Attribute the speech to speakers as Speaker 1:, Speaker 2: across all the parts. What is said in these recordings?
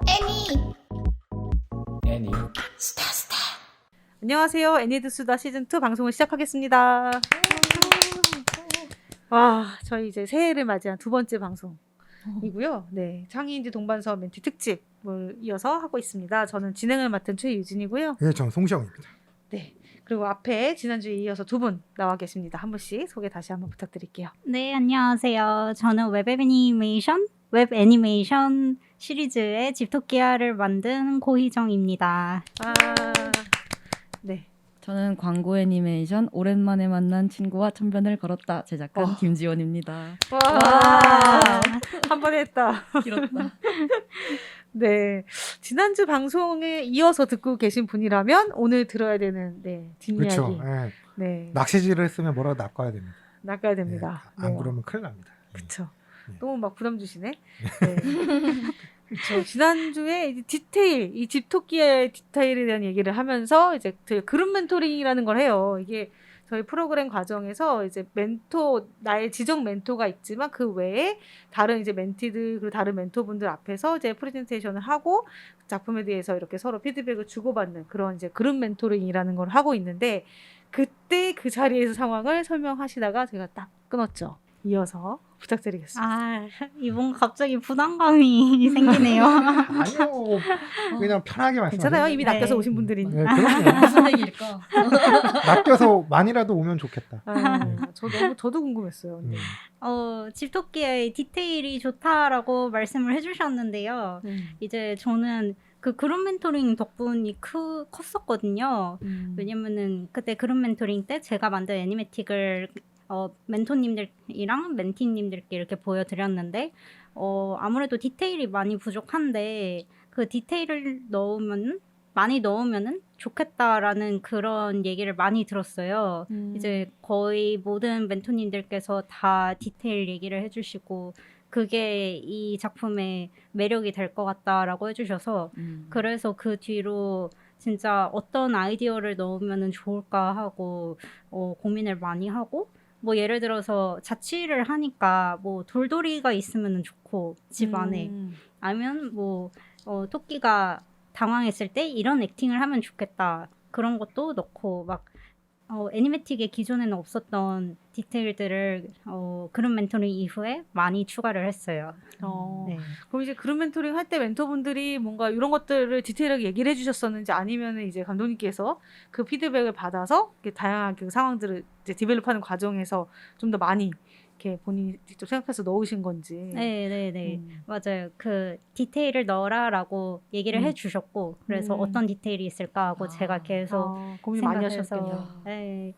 Speaker 1: 애니.
Speaker 2: 애니.
Speaker 1: 스타.
Speaker 3: 안녕하세요. 애니드수다 시즌2 방송을 시작하겠습니다. 와, 저희 이제 새해를 맞이한 두 번째 방송이고요. 네, 창의인지 동반서 멘티 특집을 이어서 하고 있습니다. 저는 진행을 맡은 최유진이고요.
Speaker 4: 예, 저는 송시영입니다.
Speaker 3: 네, 그리고 앞에 지난주에 이어서 두 분 나와 계십니다. 한 분씩 소개 다시 한번 부탁드릴게요.
Speaker 5: 네, 안녕하세요. 저는 웹 애니메이션 시리즈의 집토끼아를 만든 고희정입니다.
Speaker 3: 아, 네.
Speaker 6: 저는 광고 애니메이션 오랜만에 만난 친구와 천변을 걸었다 제작한 김지원입니다.
Speaker 3: 와, 한 번에 했다.
Speaker 6: 길었다.
Speaker 3: 네, 지난주 방송에 이어서 듣고 계신 분이라면 오늘 들어야 되는 뒷이야기.
Speaker 4: 그렇죠. 예.
Speaker 3: 네,
Speaker 4: 낚시질을 했으면 뭐라도 낚아야 됩니다.
Speaker 3: 낚아야 됩니다.
Speaker 4: 예, 안
Speaker 3: 네.
Speaker 4: 그러면 큰일 납니다.
Speaker 3: 그쵸.
Speaker 4: 네.
Speaker 3: 너무 막 부담 주시네. 네. 그쵸. 지난주에 이제 디테일, 이 집토끼의 디테일에 대한 얘기를 하면서 이제 저희 그룹 멘토링이라는 걸 해요. 이게 저희 프로그램 과정에서 이제 나의 지정 멘토가 있지만 그 외에 다른 이제 멘티들 그리고 다른 멘토분들 앞에서 이제 프레젠테이션을 하고 작품에 대해서 이렇게 서로 피드백을 주고받는 그런 이제 그룹 멘토링이라는 걸 하고 있는데 그때 그 자리에서 상황을 설명하시다가 제가 딱 끊었죠. 이어서 부탁드리겠습니다.
Speaker 5: 아, 이번 갑자기 부담감이 생기네요.
Speaker 4: 아니요. 그냥 편하게 말씀하세요.
Speaker 3: 괜찮아요. 이미
Speaker 5: 네.
Speaker 3: 낚여서 오신 분들이니.
Speaker 4: 네, 그럼요.
Speaker 6: 무슨 얘기일까?
Speaker 4: 낚여서 많이라도 오면 좋겠다.
Speaker 3: 저도 궁금했어요. 근데.
Speaker 5: 집토끼의 디테일이 좋다라고 말씀을 해주셨는데요. 이제 저는 그 그룹 멘토링 덕분이 컸었거든요. 왜냐면은 그때 그룹 멘토링 때 제가 만든 애니메틱을 멘토님들이랑 멘티님들께 이렇게 보여드렸는데 아무래도 디테일이 많이 부족한데 그 디테일을 많이 넣으면은 좋겠다라는 그런 얘기를 많이 들었어요. 이제 거의 모든 멘토님들께서 다 디테일 얘기를 해주시고 그게 이 작품의 매력이 될 것 같다라고 해주셔서 그래서 그 뒤로 진짜 어떤 아이디어를 넣으면 좋을까 하고 고민을 많이 하고 뭐 예를 들어서 자취를 하니까 뭐 돌돌이가 있으면 좋고 집 안에 아니면 뭐 토끼가 당황했을 때 이런 액팅을 하면 좋겠다 그런 것도 넣고 막 애니메틱의 기존에는 없었던 디테일들을 그룹 멘토링 이후에 많이 추가를 했어요. 네.
Speaker 3: 그럼 이제 그룹 멘토링 할 때 멘토분들이 뭔가 이런 것들을 디테일하게 얘기를 해주셨었는지 아니면은 이제 감독님께서 그 피드백을 받아서 이렇게 다양한 그 상황들을 이제 디벨롭하는 과정에서 좀 더 많이 이렇게 본인이 직접 생각해서 넣으신 건지.
Speaker 5: 네. 맞아요. 그 디테일을 넣어라라고 얘기를 해주셨고 그래서 어떤 디테일이 있을까 하고 제가 계속
Speaker 3: 고민 많이
Speaker 5: 생각해서
Speaker 3: 하셨겠네요.
Speaker 5: 네.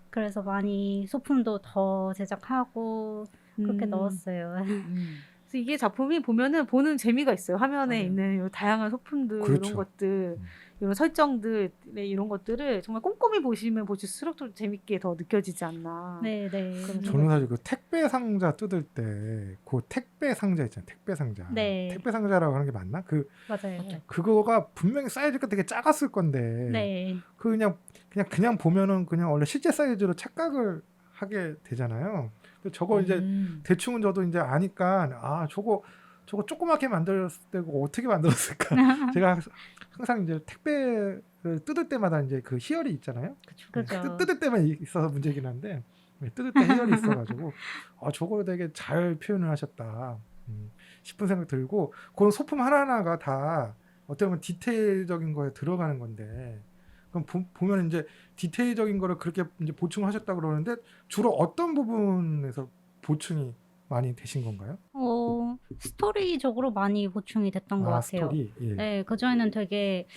Speaker 5: 그래서 많이 소품도 더 제작하고 그렇게 넣었어요.
Speaker 3: 그래서 이게 작품이 보면은 보는 재미가 있어요. 화면에
Speaker 4: 맞아요.
Speaker 3: 있는 이 다양한 소품들
Speaker 4: 그렇죠.
Speaker 3: 이런 것들, 이런 설정들 이런 것들을 정말 꼼꼼히 보시면 보실수록 좀 재밌게 더 느껴지지 않나.
Speaker 5: 네.
Speaker 4: 저는 사실 그 택배 상자 뜯을 때 그 택배 상자 있잖아요. 택배 상자.
Speaker 5: 네.
Speaker 4: 택배 상자라고 하는 게 맞나?
Speaker 5: 맞아요.
Speaker 4: 그거가 분명히 사이즈가 되게 작았을 건데
Speaker 5: 네.
Speaker 4: 그냥 보면은 그냥 원래 실제 사이즈로 착각을 하게 되잖아요. 근데 저거 이제 대충은 저도 이제 아니까 저거 조그맣게 만들었을 때고 어떻게 만들었을까? 제가 항상 이제 택배를 뜯을 때마다 이제 그 희열이 있잖아요.
Speaker 5: 그죠.
Speaker 4: 뜯을 때만 있어서 문제긴 한데 뜯을 때 희열이 있어가지고 저걸 되게 잘 표현을 하셨다 싶은 생각 들고 그런 소품 하나하나가 다 어떻게 보면 디테일적인 거에 들어가는 건데 그럼 보면 이제 디테일적인 거를 그렇게 이제 보충하셨다 그러는데 주로 어떤 부분에서 보충이 많이 되신 건가요?
Speaker 5: 스토리적으로 많이 보충이 됐던 것 같아요.
Speaker 4: 스토리. 예.
Speaker 5: 네, 그전에는 되게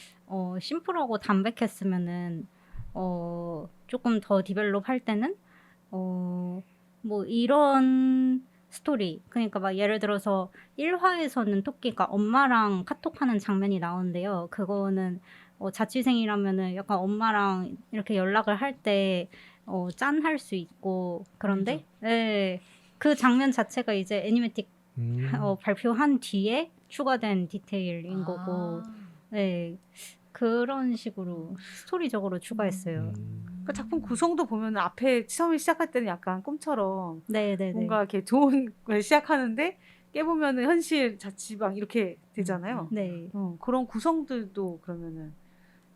Speaker 5: 심플하고 담백했으면은 조금 더 디벨롭 할 때는 뭐 이런 스토리 그러니까 막 예를 들어서 1화에서는 토끼가 엄마랑 카톡하는 장면이 나오는데요. 그거는 자취생이라면은 약간 엄마랑 이렇게 연락을 할 때 짠할 수 있고 그런데 네, 그 장면 자체가 이제 애니메틱 발표한 뒤에 추가된 디테일인 거고 네, 그런 식으로 스토리적으로 추가했어요.
Speaker 3: 그 작품 구성도 보면 앞에 처음에 시작할 때는 약간 꿈처럼
Speaker 5: 네네네.
Speaker 3: 뭔가 이렇게 좋은 걸 시작하는데 깨보면은 현실 자취방 이렇게 되잖아요.
Speaker 5: 네.
Speaker 3: 그런 구성들도 그러면은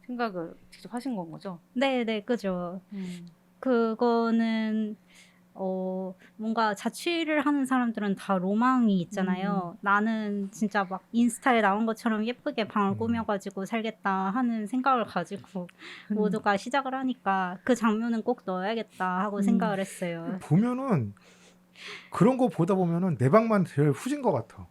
Speaker 3: 생각을 직접 하신 건 거죠?
Speaker 5: 네네, 그죠. 그거는 뭔가 자취를 하는 사람들은 다 로망이 있잖아요. 나는 진짜 막 인스타에 나온 것처럼 예쁘게 방을 꾸며가지고 살겠다 하는 생각을 가지고 모두가 시작을 하니까 그 장면은 꼭 넣어야겠다 하고 생각을 했어요.
Speaker 4: 보면은 그런 거 보다 보면은 내 방만 제일 후진 것 같아.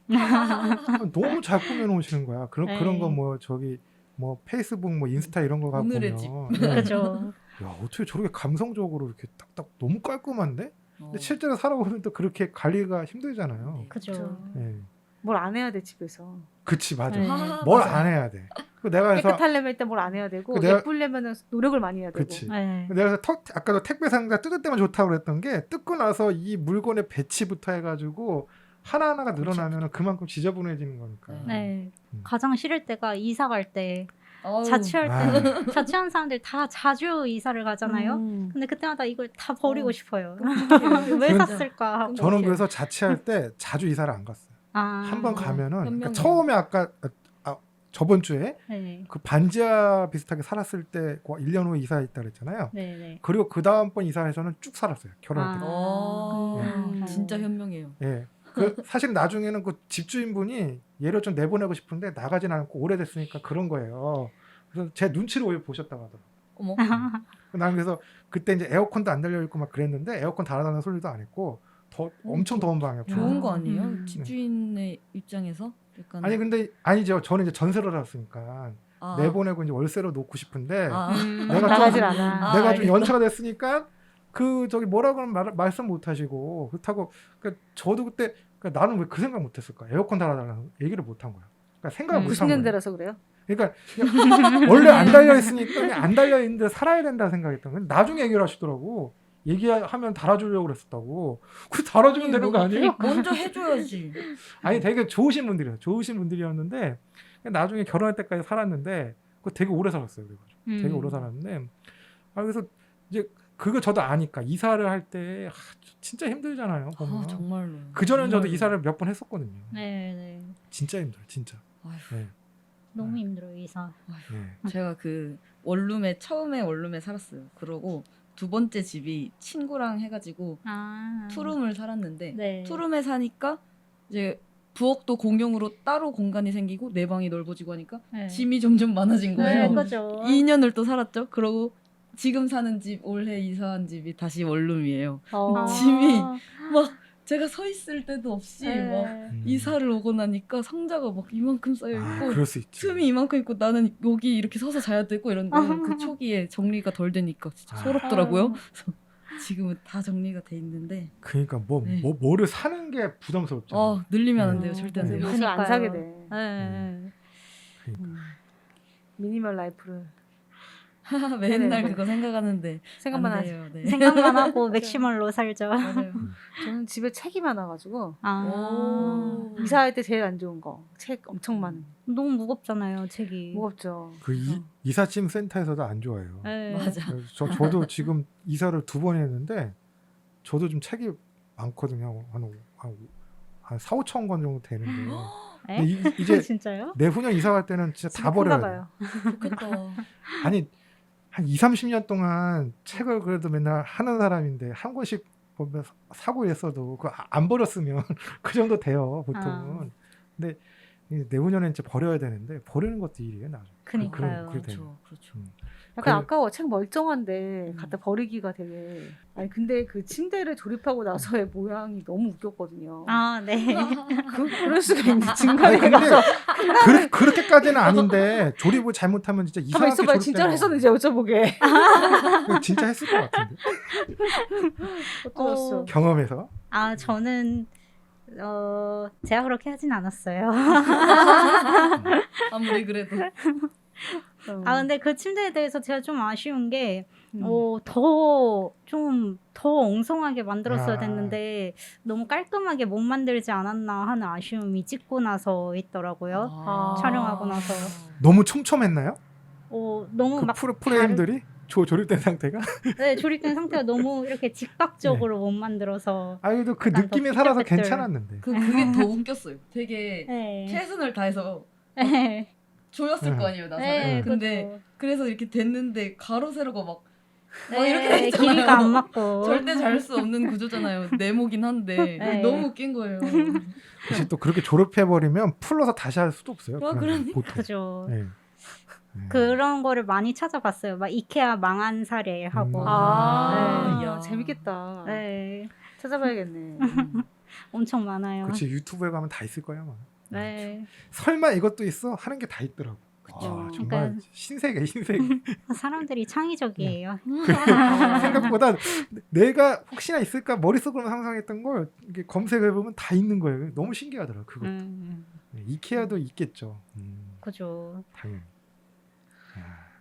Speaker 4: 너무 잘 꾸며놓으시는 거야.
Speaker 5: 네.
Speaker 4: 그런 거 뭐 저기 뭐 페이스북 뭐 인스타 이런 거 갖고
Speaker 6: 오늘의
Speaker 4: 보면
Speaker 6: 집.
Speaker 4: 네.
Speaker 5: 그죠.
Speaker 4: 야 어떻게 저렇게 감성적으로 이렇게 딱딱 너무 깔끔한데?
Speaker 6: 어.
Speaker 4: 근데 실제로 살아보면 또 그렇게 관리가 힘들잖아요.
Speaker 5: 그죠.
Speaker 4: 예.
Speaker 3: 뭘 안 해야 돼 집에서.
Speaker 4: 그치 맞아.
Speaker 3: 네.
Speaker 4: 뭘
Speaker 6: 맞아.
Speaker 4: 안 해야 돼. 그 내가 그래서
Speaker 3: 깨끗하려면 일단 뭘 안 해야 되고
Speaker 4: 그 내가-
Speaker 3: 예쁘려면은 노력을 많이 해야 되고.
Speaker 4: 그치.
Speaker 5: 네.
Speaker 4: 내가 그래서 아까도 택배 상자 뜯을 때만 좋다고 그랬던 게 뜯고 나서 이 물건의 배치부터 해가지고 하나하나가 늘어나면 그만큼 지저분해지는 거니까.
Speaker 5: 네. 가장 싫을 때가 이사 갈 때
Speaker 6: 어우,
Speaker 5: 자취할
Speaker 4: 아.
Speaker 5: 때는 자취하는 사람들 다 자주 이사를 가잖아요. 근데 그때마다 이걸 다 버리고 싶어요. 왜
Speaker 6: 진짜.
Speaker 5: 샀을까 하고.
Speaker 4: 저는 그래서 자취할 때 자주 이사를 안 갔어요. 한 번 가면은 그러니까
Speaker 6: 현명해.
Speaker 4: 처음에 아까 저번 주에
Speaker 5: 네.
Speaker 4: 그 반지하 비슷하게 살았을 때 1년 후에 이사했다 그랬잖아요.
Speaker 5: 네네.
Speaker 4: 그리고 그 다음번 이사해서는 쭉 살았어요. 결혼할 때.
Speaker 6: 어, 진짜 현명해요.
Speaker 4: 예. 그 사실 나중에는 그 집주인분이 얘를 좀 내보내고 싶은데 나가진 않고 오래됐으니까 그런 거예요. 그래서 제 눈치를 오히려 보셨다고 하더라고요.
Speaker 6: 어머.
Speaker 4: 난 그래서 그때 이제 에어컨도 안 달려 있고 막 그랬는데 에어컨 달아나는 소리도 안 했고 엄청 더운 방이었고.
Speaker 6: 좋은 거 아니에요?
Speaker 5: 음.
Speaker 6: 집주인의 입장에서? 약간
Speaker 4: 아니 근데 아니죠. 저는 이제 전세로 살았으니까
Speaker 6: 아.
Speaker 4: 내보내고 이제 월세로 놓고 싶은데
Speaker 6: 아.
Speaker 4: 내가 좀-
Speaker 3: 나가질 않아.
Speaker 4: 내가 좀
Speaker 6: 알겠다.
Speaker 4: 연차가 됐으니까 그 저기 뭐라고는 말씀 못 하시고 그렇다고 그러니까 저도 그때 그러니까 나는 왜 그 생각 못 했을까? 에어컨 달아달라는 얘기를 못 한 거야. 그러니까 생각을 못 한 거야.
Speaker 3: 90년대라서 그래요?
Speaker 4: 그러니까 그냥 원래 안 달려 있으니까 그냥 안 달려 있는데 살아야 된다 생각했던 거야. 나중에 얘기를 하시더라고. 얘기하면 달아주려고 그랬었다고. 그 달아주면 되는 거 아니에요?
Speaker 6: 먼저 해줘야지.
Speaker 4: 아니 되게 좋으신 분들이에요. 좋으신 분들이었는데 나중에 결혼할 때까지 살았는데 그 되게 오래 살았어요. 그래가지고 되게 오래 살았는데 그래서 이제 그거 저도 아니까 이사를 할 때 진짜 힘들잖아요. 보면.
Speaker 6: 아, 정말로.
Speaker 4: 그 전엔 저도
Speaker 6: 정말로.
Speaker 4: 이사를 몇 번 했었거든요.
Speaker 5: 네네.
Speaker 4: 진짜 힘들어, 진짜.
Speaker 6: 아휴,
Speaker 4: 네,
Speaker 5: 너무 힘들어요 이사.
Speaker 4: 네.
Speaker 6: 제가 그 처음에 원룸에 살았어요. 그러고 두 번째 집이 친구랑 해가지고
Speaker 5: 아.
Speaker 6: 투룸을 살았는데
Speaker 5: 네.
Speaker 6: 투룸에 사니까 이제 부엌도 공용으로 따로 공간이 생기고 내 방이 넓어지고 하니까
Speaker 5: 네.
Speaker 6: 짐이 점점 많아진
Speaker 5: 네,
Speaker 6: 거예요.
Speaker 5: 그죠.
Speaker 6: 2년을 또 살았죠. 그러고 지금 사는 집 올해 이사한 집이 다시 원룸이에요.
Speaker 3: 어.
Speaker 6: 짐이 막 제가 서 있을 때도 없이 막
Speaker 5: 네.
Speaker 6: 이사를 오고 나니까 상자가 막 이만큼 쌓여 있고
Speaker 4: 그럴 수 있지.
Speaker 6: 틈이 이만큼 있고 나는 여기 이렇게 서서 자야 되고 이런 거는 그 초기에 정리가 덜 되니까 진짜
Speaker 4: 아.
Speaker 6: 서럽더라고요. 그래서 지금은 다 정리가 돼 있는데
Speaker 4: 그러니까
Speaker 6: 네.
Speaker 4: 뭐를 사는 게 부담스럽죠.
Speaker 6: 늘리면 안 돼요. 절대 안
Speaker 3: 그래서
Speaker 6: 돼요.
Speaker 3: 요새 안
Speaker 5: 그러니까요.
Speaker 3: 사게 돼.
Speaker 5: 네.
Speaker 4: 그러니까.
Speaker 3: 미니멀 라이프를
Speaker 6: 맨날
Speaker 3: 네네.
Speaker 6: 그거 생각하는데
Speaker 3: 생각만
Speaker 6: 안
Speaker 3: 하지.
Speaker 6: 돼요. 네.
Speaker 5: 생각만 하고 맥시멀로 살죠.
Speaker 6: 맞아요.
Speaker 3: 저는 집에 책이 많아가지고
Speaker 5: 아.
Speaker 6: 오.
Speaker 3: 이사할 때 제일 안 좋은 거 책 엄청 많은
Speaker 5: 너무 무겁잖아요 책이.
Speaker 3: 무겁죠.
Speaker 4: 그 이삿짐 센터에서도 안 좋아해요.
Speaker 5: 네.
Speaker 6: 맞아.
Speaker 4: 저도 지금 이사를 2번 했는데 저도 좀 책이 많거든요. 한 4, 5천 권 정도 되는데
Speaker 5: 에?
Speaker 4: 근데 이제
Speaker 5: 진짜요?
Speaker 4: 내후년 이사 갈 때는 진짜 다
Speaker 3: 큰가
Speaker 4: 버려야
Speaker 3: 봐요.
Speaker 4: 돼요.
Speaker 6: 좋겠다.
Speaker 4: 아니 한 2, 30년 동안 책을 그래도 맨날 하는 사람인데 한 권씩 보면 사고 이랬어도 그거 안 버렸으면 그 정도 돼요 보통은. 근데 내후년에 이제 버려야 되는데 버리는 것도 일이에요 나중에.
Speaker 5: 그니까요.
Speaker 4: 그렇게 돼요.
Speaker 6: 그렇죠.
Speaker 3: 약간
Speaker 4: 그-
Speaker 3: 아까워. 책 멀쩡한데 갖다 버리기가 되게. 아니 근데 그 침대를 조립하고 나서의 모양이 너무 웃겼거든요.
Speaker 5: 아 네.
Speaker 3: 그럴 수가 있는
Speaker 4: 아니
Speaker 3: 중간에
Speaker 4: 근데
Speaker 3: 가서
Speaker 4: 그렇게까지는 아닌데 조립을 잘못하면 진짜
Speaker 3: 가만
Speaker 4: 이상하게
Speaker 3: 있어봐요. 진짜로
Speaker 4: 조립돼요.
Speaker 3: 했었는지 여쭤보게.
Speaker 4: 진짜 했을 것 같은데
Speaker 3: 어떠셨어?
Speaker 4: 경험에서.
Speaker 5: 아 저는 제가 그렇게 하진 않았어요.
Speaker 6: 아무리 그래도
Speaker 5: 아 근데 그 침대에 대해서 제가 좀 아쉬운 게
Speaker 3: 음.
Speaker 5: 더 엉성하게 만들었어야
Speaker 4: 아.
Speaker 5: 됐는데 너무 깔끔하게 못 만들지 않았나 하는 아쉬움이 찍고 나서 있더라고요.
Speaker 3: 아.
Speaker 5: 촬영하고 나서.
Speaker 4: 너무 촘촘했나요?
Speaker 5: 너무
Speaker 4: 그
Speaker 5: 막
Speaker 4: 프레임들이? 조립된 상태가.
Speaker 5: 네, 조립된 상태가 너무 이렇게 직각적으로 못 만들어서.
Speaker 4: 아 그래도 그
Speaker 5: 약간
Speaker 4: 느낌에
Speaker 5: 더
Speaker 4: 살아서
Speaker 5: 삐뚤빼뚤.
Speaker 4: 괜찮았는데.
Speaker 6: 그게 더 웃겼어요. 되게
Speaker 5: 네.
Speaker 6: 최선을 다해서
Speaker 5: 네.
Speaker 6: 조였을
Speaker 4: 네.
Speaker 6: 거 아니에요, 나사를.
Speaker 5: 네,
Speaker 6: 근데
Speaker 5: 그쵸.
Speaker 6: 그래서 이렇게 됐는데 가로 세로가 막
Speaker 5: 네,
Speaker 6: 이렇게 돼 있잖아요.
Speaker 5: 길이가 안 맞고.
Speaker 6: 절대 잘 수 없는 구조잖아요. 네모긴 한데
Speaker 5: 네.
Speaker 6: 너무 웃긴 거예요.
Speaker 4: 혹시 또 그렇게 졸업해버리면 풀러서 다시 할 수도 없어요.
Speaker 6: 아,
Speaker 4: 그냥
Speaker 6: 그러니까.
Speaker 4: 보통.
Speaker 5: 그죠.
Speaker 4: 네.
Speaker 5: 그런 거를 많이 찾아봤어요. 막 이케아 망한 사례 하고.
Speaker 3: 아,
Speaker 6: 네.
Speaker 3: 야, 재밌겠다.
Speaker 5: 네.
Speaker 3: 찾아봐야겠네.
Speaker 5: 엄청 많아요.
Speaker 4: 그렇지 유튜브에 가면 다 있을 거야. 아마.
Speaker 5: 네.
Speaker 4: 설마 이것도 있어? 하는 게 다 있더라고.
Speaker 3: 그쵸.
Speaker 4: 아, 정말
Speaker 5: 그러니까-
Speaker 4: 신세계 신세계.
Speaker 5: 사람들이 창의적이에요.
Speaker 4: 생각보다 내가 혹시나 있을까 머릿속으로 상상했던 걸 이게 검색해 보면 다 있는 거예요. 너무 신기하더라고 그거. 네, 이케아도 있겠죠.
Speaker 5: 그죠.
Speaker 4: 당연히.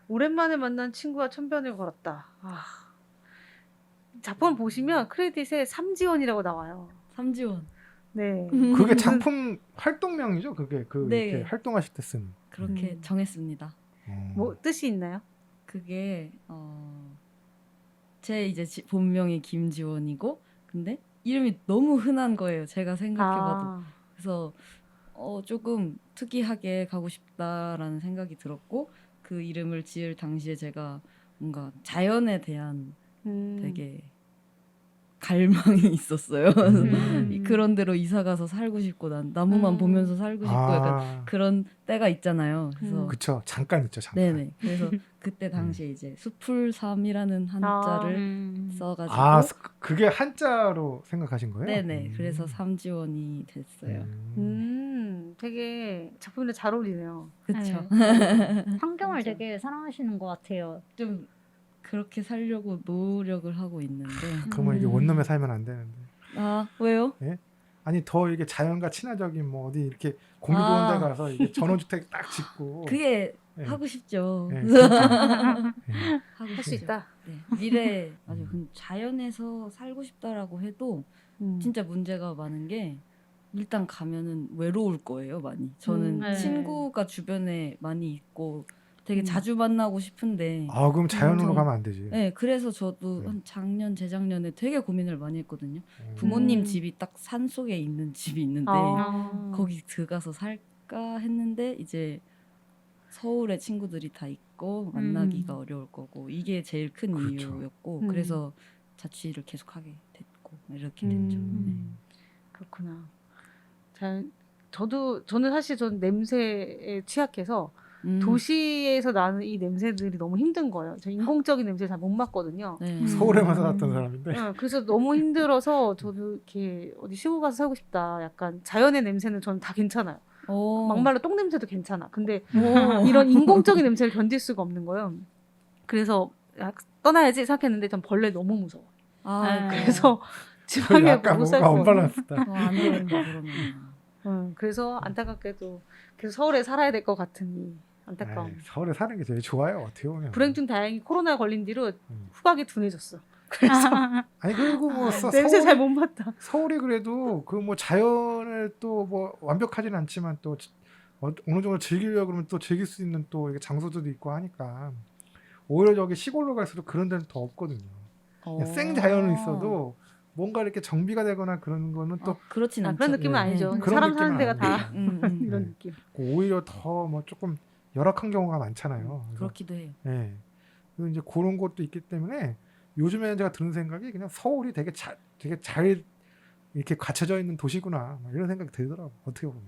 Speaker 3: 오랜만에 만난 친구와 천변을 걸었다. 아. 작품 보시면 크레딧에 삼지원이라고 나와요.
Speaker 6: 삼지원.
Speaker 3: 네.
Speaker 4: 그게 작품 활동명이죠. 그게 그
Speaker 6: 네.
Speaker 4: 이렇게 활동하실 때 쓰는.
Speaker 6: 그렇게 정했습니다.
Speaker 3: 뭐 뜻이 있나요?
Speaker 6: 그게 제 이제 본명이 김지원이고 근데 이름이 너무 흔한 거예요. 제가 생각해봐도.
Speaker 3: 아.
Speaker 6: 그래서 조금 특이하게 가고 싶다라는 생각이 들었고 그 이름을 지을 당시에 제가 뭔가 자연에 대한 되게 갈망이 있었어요. 그런 데로 이사 가서 살고 싶고 난 나무만 보면서 살고 싶고 약간 그런 때가 있잖아요. 그래서
Speaker 4: 그쵸. 잠깐 있죠. 잠깐.
Speaker 6: 네네. 그래서 그때 당시에 이제 수풀삼이라는 한자를 써가지고
Speaker 4: 그게 한자로 생각하신 거예요?
Speaker 6: 네네. 그래서 삼지원이 됐어요.
Speaker 3: 되게 작품이랑 잘 어울리네요.
Speaker 6: 그렇죠.
Speaker 5: 환경을
Speaker 3: 맞아.
Speaker 5: 되게 사랑하시는 것 같아요.
Speaker 6: 좀 그렇게 살려고 노력을 하고 있는데.
Speaker 4: 그러면 이게 원룸에 살면 안 되는데.
Speaker 6: 아 왜요?
Speaker 4: 아니 더 이게 자연과 친화적인 뭐 어디 이렇게 공기 좋은 데 가서 이게 전원주택 딱 짓고
Speaker 6: 그게
Speaker 4: 네.
Speaker 6: 하고 싶죠.
Speaker 4: 네, 진짜. 네.
Speaker 6: 하고
Speaker 3: 할 수
Speaker 6: 싶죠.
Speaker 3: 있다.
Speaker 6: 네. 미래 맞아요. 근데 자연에서 살고 싶다라고 해도 진짜 문제가 많은 게 일단 가면은 외로울 거예요, 많이. 저는
Speaker 5: 네.
Speaker 6: 친구가 주변에 많이 있고 되게 자주 만나고 싶은데
Speaker 4: 아 그럼 자연으로
Speaker 6: 좀-
Speaker 4: 가면 안 되지.
Speaker 6: 네, 그래서 저도
Speaker 4: 네.
Speaker 6: 한 작년, 재작년에 되게 고민을 많이 했거든요. 부모님 집이 딱 산 속에 있는 집이 있는데
Speaker 3: 아.
Speaker 6: 거기 들어가서 살까 했는데 이제 서울에 친구들이 다 있고 만나기가 어려울 거고 이게 제일 큰
Speaker 4: 그렇죠.
Speaker 6: 이유였고
Speaker 3: 음.
Speaker 6: 그래서 자취를 계속하게 됐고 이렇게 됐죠. 네.
Speaker 3: 그렇구나. 저는 사실 전 냄새에 취약해서 도시에서 나는 이 냄새들이 너무 힘든 거예요. 저 인공적인 냄새 잘 못 맡거든요.
Speaker 6: 네.
Speaker 4: 서울에만 살았던 사람인데.
Speaker 3: 그래서 너무 힘들어서 저도 이렇게 어디 시골 가서 살고 싶다. 약간 자연의 냄새는 저는 다 괜찮아요. 막말로 똥 냄새도 괜찮아. 근데 이런 인공적인 냄새를 견딜 수가 없는 거예요. 그래서 떠나야지 생각했는데 전 벌레 너무 무서워.
Speaker 6: 아,
Speaker 3: 그래서 지방에
Speaker 4: 약간
Speaker 3: 못 살
Speaker 4: 뭔가
Speaker 3: 것 같아요.
Speaker 4: 언밸런스다.
Speaker 6: 안 되겠다 그러면.
Speaker 3: 그래서 안타깝게도 계속 서울에 살아야 될 것 같으니 안타까움.
Speaker 4: 에이, 서울에 사는 게 제일 좋아요. 어떻게 보면.
Speaker 3: 불행 중 다행히 코로나 걸린 뒤로
Speaker 4: 음.
Speaker 3: 후각이 둔해졌어. 그래서
Speaker 4: 아니 그리고 뭐
Speaker 3: 냄새 잘 못 맡아.
Speaker 4: 서울이 그래도 그 뭐 자연을 또 뭐 완벽하지는 않지만 또 어느 정도 즐기려고 그러면 또 즐길 수 있는 또 이게 장소들도 있고 하니까 오히려 저기 시골로 갈수록 그런 데는 더 없거든요. 그냥 생 자연은 있어도 뭔가 이렇게 정비가 되거나 그런 거는 또
Speaker 6: 그렇진 않죠.
Speaker 3: 그런 느낌은
Speaker 4: 네.
Speaker 3: 아니죠.
Speaker 4: 그런
Speaker 3: 사람
Speaker 4: 느낌은
Speaker 3: 사는 데가
Speaker 4: 아니에요.
Speaker 3: 다
Speaker 4: 네.
Speaker 3: 이런 느낌.
Speaker 4: 오히려 더 뭐 조금 열악한 경우가 많잖아요. 그래서
Speaker 6: 그렇기도 해요.
Speaker 4: 예. 그리고 이제 그런 것도 있기 때문에 요즘에 제가 드는 생각이 그냥 서울이 되게 잘 이렇게 갖춰져 있는 도시구나 막 이런 생각이 들더라고. 어떻게 보면.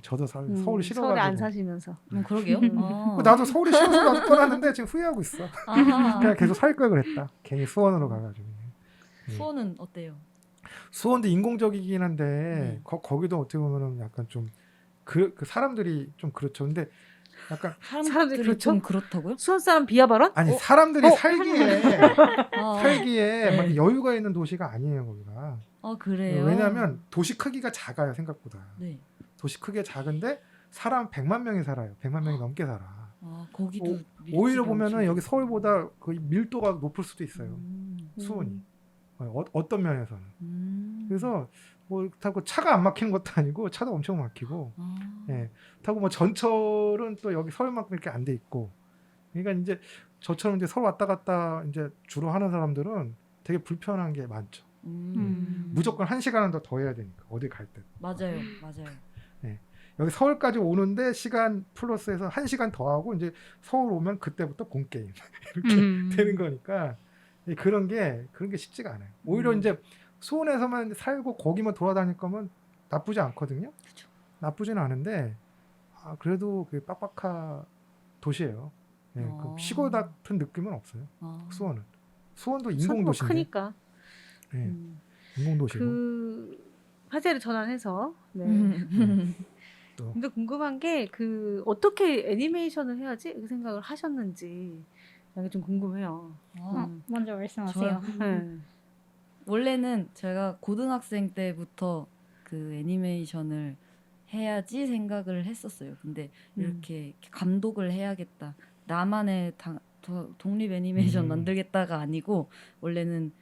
Speaker 4: 저도 서울
Speaker 3: 서울에
Speaker 4: 싫어가지고.
Speaker 3: 안 사시면서.
Speaker 6: 그러게요.
Speaker 4: 나도 서울이 싫어서 나도 떠났는데 지금 후회하고 있어.
Speaker 6: 아하.
Speaker 4: 그냥 계속 살 걸 그랬다. 괜히 수원으로 가가지고.
Speaker 6: 수원은 어때요?
Speaker 4: 수원도 인공적이긴 한데
Speaker 6: 네.
Speaker 4: 거기도 어떻게 보면은 약간 좀 그 사람들이 좀 그렇죠. 근데 약간
Speaker 3: 사람들이 그렇죠?
Speaker 6: 좀 그렇다고요?
Speaker 3: 수원 사람 비하 발언?
Speaker 4: 아니 사람들이 살기에
Speaker 6: 네.
Speaker 4: 막 여유가 있는 도시가 아니에요 거기가.
Speaker 6: 그래요?
Speaker 4: 왜냐하면 도시 크기가 작아요 생각보다.
Speaker 6: 네.
Speaker 4: 도시 크기가 작은데 사람 100만 명이 살아요. 100만 명이 넘게 살아.
Speaker 6: 거기도
Speaker 4: 오히려 보면은 여기 서울보다 거의 밀도가 높을 수도 있어요. 수원이. 어떤 면에서는. 그래서 뭐 타고 차가 안 막히는 것도 아니고 차도 엄청 막히고. 예. 타고 뭐 전철은 또 여기 서울만큼 이렇게 안 돼 있고. 그러니까 이제 저처럼 이제 서로 왔다 갔다 이제 주로 하는 사람들은 되게 불편한 게 많죠. 무조건 1시간은 더 해야 되니까 어디 갈 때.
Speaker 6: 맞아요, 맞아요.
Speaker 4: 여기 서울까지 오는데 시간 플러스해서 1시간 더 하고 이제 서울 오면 그때부터 본 게임 이렇게 되는 거니까 그런 게 쉽지가 않아요. 오히려 이제 수원에서만 살고 거기만 돌아다닐 거면 나쁘지 않거든요.
Speaker 6: 그쵸.
Speaker 4: 나쁘지는 않은데 그래도 그 빡빡한 도시예요. 네, 그 시골 같은 느낌은 없어요. 수원도 인공 도시인데.
Speaker 3: 크니까.
Speaker 4: 네, 인공 도시고.
Speaker 3: 그 화제를 전환해서. 네.
Speaker 4: 또
Speaker 3: 근데 궁금한 게 그 어떻게 애니메이션을 해야지 그 생각을 하셨는지 이게 좀 궁금해요.
Speaker 5: 먼저 말씀하세요.
Speaker 3: 네.
Speaker 6: 원래는 제가 고등학생 때부터 그 애니메이션을 해야지 생각을 했었어요. 근데 이렇게 감독을 해야겠다. 나만의 독립 애니메이션 만들겠다가 아니고 원래는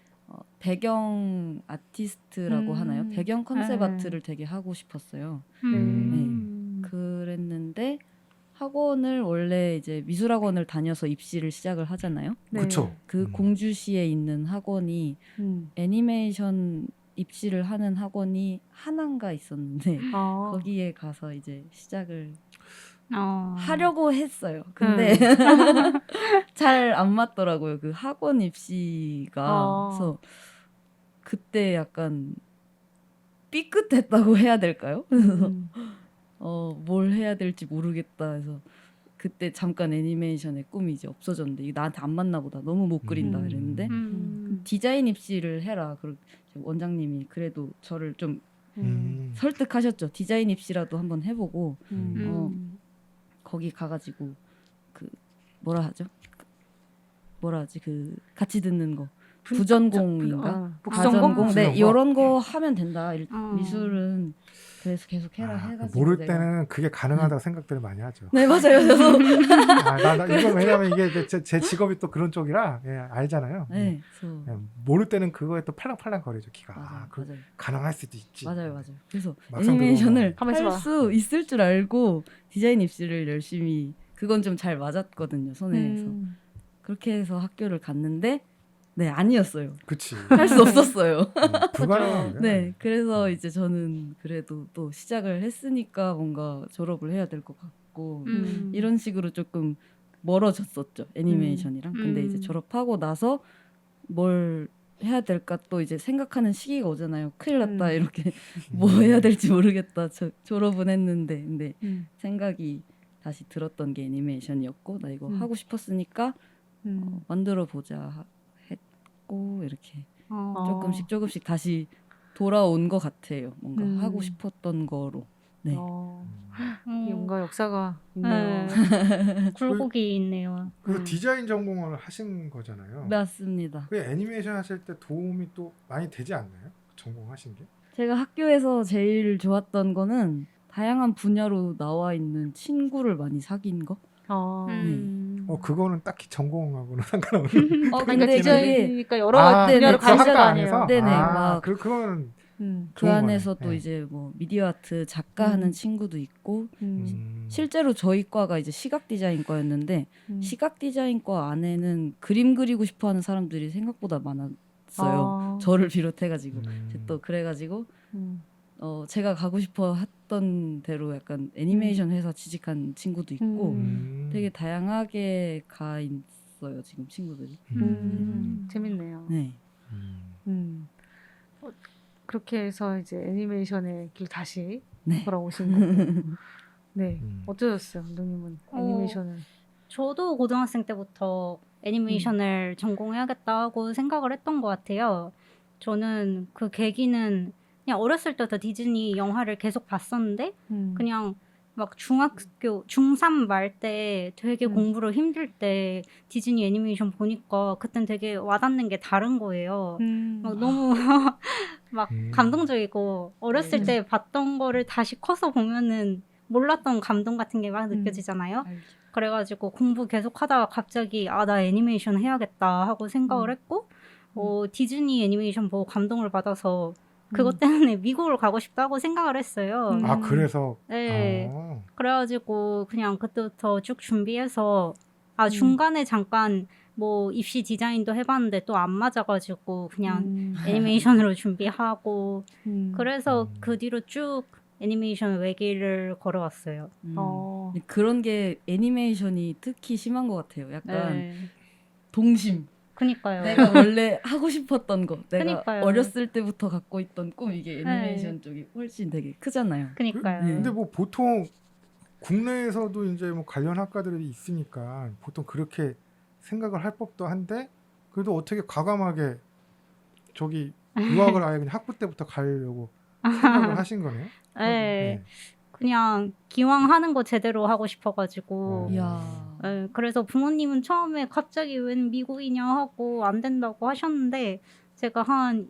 Speaker 6: 배경 아티스트라고 하나요? 배경 컨셉 아트를 되게 하고 싶었어요. 그랬는데 학원을 원래 이제 미술학원을 다녀서 입시를 시작을 하잖아요.
Speaker 3: 네.
Speaker 4: 그쵸.
Speaker 6: 그 공주시에 있는 학원이 애니메이션 입시를 하는 학원이 하나인가 있었는데 거기에 가서 이제 시작을 하려고 했어요. 근데 잘 안 맞더라고요. 그 학원 입시가. 그래서 그때 약간 삐끗했다고 해야 될까요? 그래서 뭘 해야 될지 모르겠다 해서 그때 잠깐 애니메이션의 꿈이 이제 없어졌는데 이게 나한테 안 맞나 보다. 너무 못 그린다 이랬는데 디자인 입시를 해라. 원장님이 그래도 저를 좀 설득하셨죠. 디자인 입시라도 한번 해보고 거기 가가지고 그 뭐라 하죠? 뭐라 하지? 그 같이 듣는 거 부전공인가?
Speaker 3: 북전공?
Speaker 6: 네, 이런 거 하면 된다. 미술은 그래서 계속 해라 해가지고
Speaker 4: 모를
Speaker 6: 내가.
Speaker 4: 때는 그게 가능하다고 생각들을 많이 하죠.
Speaker 6: 네 맞아요. 그래서
Speaker 4: 이거 왜냐면 이게 제 직업이 또 그런 쪽이라 알잖아요.
Speaker 6: 네, 그래서
Speaker 4: 모를 때는 그거에 또 팔랑팔랑 거리죠. 기가.
Speaker 6: 맞아요.
Speaker 4: 가능할 수도 있지.
Speaker 6: 맞아요. 그래서
Speaker 4: 막상
Speaker 6: 애니메이션을
Speaker 3: 가만히
Speaker 6: 할
Speaker 3: 있어봐.
Speaker 6: 수 있을 줄 알고 디자인 입시를 열심히 그건 좀 잘 맞았거든요. 손에서. 그렇게 해서 학교를 갔는데 네 아니었어요.
Speaker 4: 그치.
Speaker 6: 할 수 없었어요.
Speaker 4: 불가능한 거예요.
Speaker 6: 네, 그래서 이제 저는 그래도 또 시작을 했으니까 뭔가 졸업을 해야 될 것 같고 이런 식으로 조금 멀어졌었죠 애니메이션이랑. 근데 이제 졸업하고 나서 뭘 해야 될까 또 이제 생각하는 시기가 오잖아요. 큰일 났다 이렇게 뭐 해야 될지 모르겠다. 졸업은 했는데 근데 생각이 다시 들었던 게 애니메이션이었고 나 이거 하고 싶었으니까 만들어 보자 했고 이렇게 조금씩 다시 돌아온 것 같아요. 뭔가 하고 싶었던 거로. 네.
Speaker 3: 이게 뭔가 역사가 있네요.
Speaker 5: 굴곡이 있네요.
Speaker 4: 그래서 디자인 전공을 하신 거잖아요.
Speaker 6: 맞습니다.
Speaker 4: 그 애니메이션 하실 때 도움이 또 많이 되지 않나요? 전공하신 게?
Speaker 6: 제가 학교에서 제일 좋았던 거는 다양한 분야로 나와 있는 친구를 많이 사귄 거.
Speaker 4: 그거는 딱히 전공하고는 상관없는.
Speaker 3: 그러니까
Speaker 6: 근데 그게
Speaker 3: 디자인이니까 여러 분야로
Speaker 4: 그
Speaker 3: 가는
Speaker 4: 학과
Speaker 3: 거 아니에요.
Speaker 4: 안에서?
Speaker 6: 네네,
Speaker 4: 막
Speaker 6: 막
Speaker 4: 그건
Speaker 6: 그
Speaker 4: 좋은
Speaker 6: 안에서
Speaker 4: 거네.
Speaker 6: 또
Speaker 4: 네.
Speaker 6: 이제 뭐 미디어 아트 작가 하는 친구도 있고 실제로 저희 과가 이제 시각 디자인과였는데 시각 디자인과 안에는 그림 그리고 싶어하는 사람들이 생각보다 많았어요. 저를 비롯해가지고 이제 또 그래가지고 제가 가고 싶어 했던 대로 약간 애니메이션 회사 취직한 친구도 있고 되게 다양하게 가 있어요 지금 친구들이.
Speaker 3: 재밌네요.
Speaker 6: 네.
Speaker 3: 그렇게 해서 이제 애니메이션의 길 다시
Speaker 6: 네.
Speaker 3: 돌아오신 거고. 네. 어떠셨어요, 감독님은 애니메이션을?
Speaker 5: 저도 고등학생 때부터 애니메이션을 전공해야겠다 하고 생각을 했던 것 같아요. 저는 그 계기는 그냥 어렸을 때부터 디즈니 영화를 계속 봤었는데 그냥 막 중학교 중3 말 때 되게 공부를 힘들 때 디즈니 애니메이션 보니까 그땐 되게 와닿는 게 다른 거예요. 막 너무 막 감동적이고 어렸을 때 봤던 거를 다시 커서 보면은 몰랐던 감동 같은 게 막 느껴지잖아요.
Speaker 6: 알죠.
Speaker 5: 그래가지고 공부 계속 하다가 갑자기 나 애니메이션 해야겠다 하고 생각을 했고 디즈니 애니메이션 보고 감동을 받아서 그것 때문에 미국을 가고 싶다고 생각을 했어요.
Speaker 4: 그래서
Speaker 5: 네. 그래가지고 그냥 그때부터 쭉 준비해서 중간에 잠깐 뭐 입시 디자인도 해봤는데 또 안 맞아가지고 그냥 애니메이션으로 준비하고 그래서 그 뒤로 쭉 애니메이션 외길을 걸어왔어요.
Speaker 6: 근데 그런 게 애니메이션이 특히 심한 것 같아요. 약간
Speaker 5: 네.
Speaker 6: 동심.
Speaker 5: 그니까요.
Speaker 6: 내가 원래 하고 싶었던 거, 내가
Speaker 5: 그니까요.
Speaker 6: 어렸을 때부터 갖고 있던 꿈, 이게 애니메이션 쪽이 훨씬 되게 크잖아요.
Speaker 5: 그니까요.
Speaker 6: 네.
Speaker 4: 근데 뭐 보통 국내에서도 이제 뭐 관련 학과들이 있으니까 보통 그렇게 생각을 할 법도 한데 그래도 어떻게 과감하게 저기 유학을 아예 그냥 학부 때부터 가려고 생각을 하신 거네요?
Speaker 5: 네. 그냥 기왕 하는 거 제대로 하고 싶어가지고
Speaker 6: 이야.
Speaker 5: 네, 그래서 부모님은 처음에 갑자기 웬 미국이냐 하고 안 된다고 하셨는데 제가 한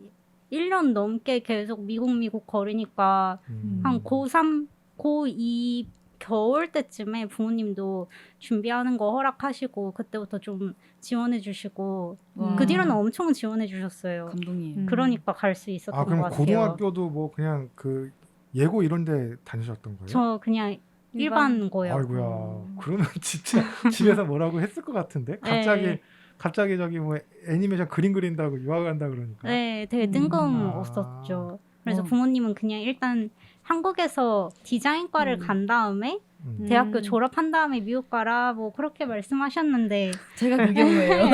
Speaker 5: 1년 넘게 계속 미국 거리니까 한 고3, 고2 겨울 때쯤에 부모님도 준비하는 거 허락하시고 그때부터 좀 지원해 주시고
Speaker 6: 와.
Speaker 5: 그 뒤로는 엄청 지원해 주셨어요.
Speaker 6: 감동이에요.
Speaker 5: 그러니까 갈 수 있었던
Speaker 4: 아
Speaker 5: 것
Speaker 4: 그럼
Speaker 5: 같아요.
Speaker 4: 고등학교도 뭐 그냥 그 예고 이런 데 다니셨던 거예요?
Speaker 5: 저 그냥 일반 거요.
Speaker 4: 아이고야. 그러면 진짜 집에서 뭐라고 했을 것 같은데
Speaker 5: 네.
Speaker 4: 갑자기 저기 뭐 애니메이션 그림 그린다고 유학 간다 그러니까.
Speaker 5: 네, 되게 뜬금없었죠. 그래서 부모님은 그냥 일단 한국에서 디자인과를 간 다음에 대학교 졸업한 다음에 미국 가라 뭐 그렇게 말씀하셨는데
Speaker 6: 제가 그 경우예요.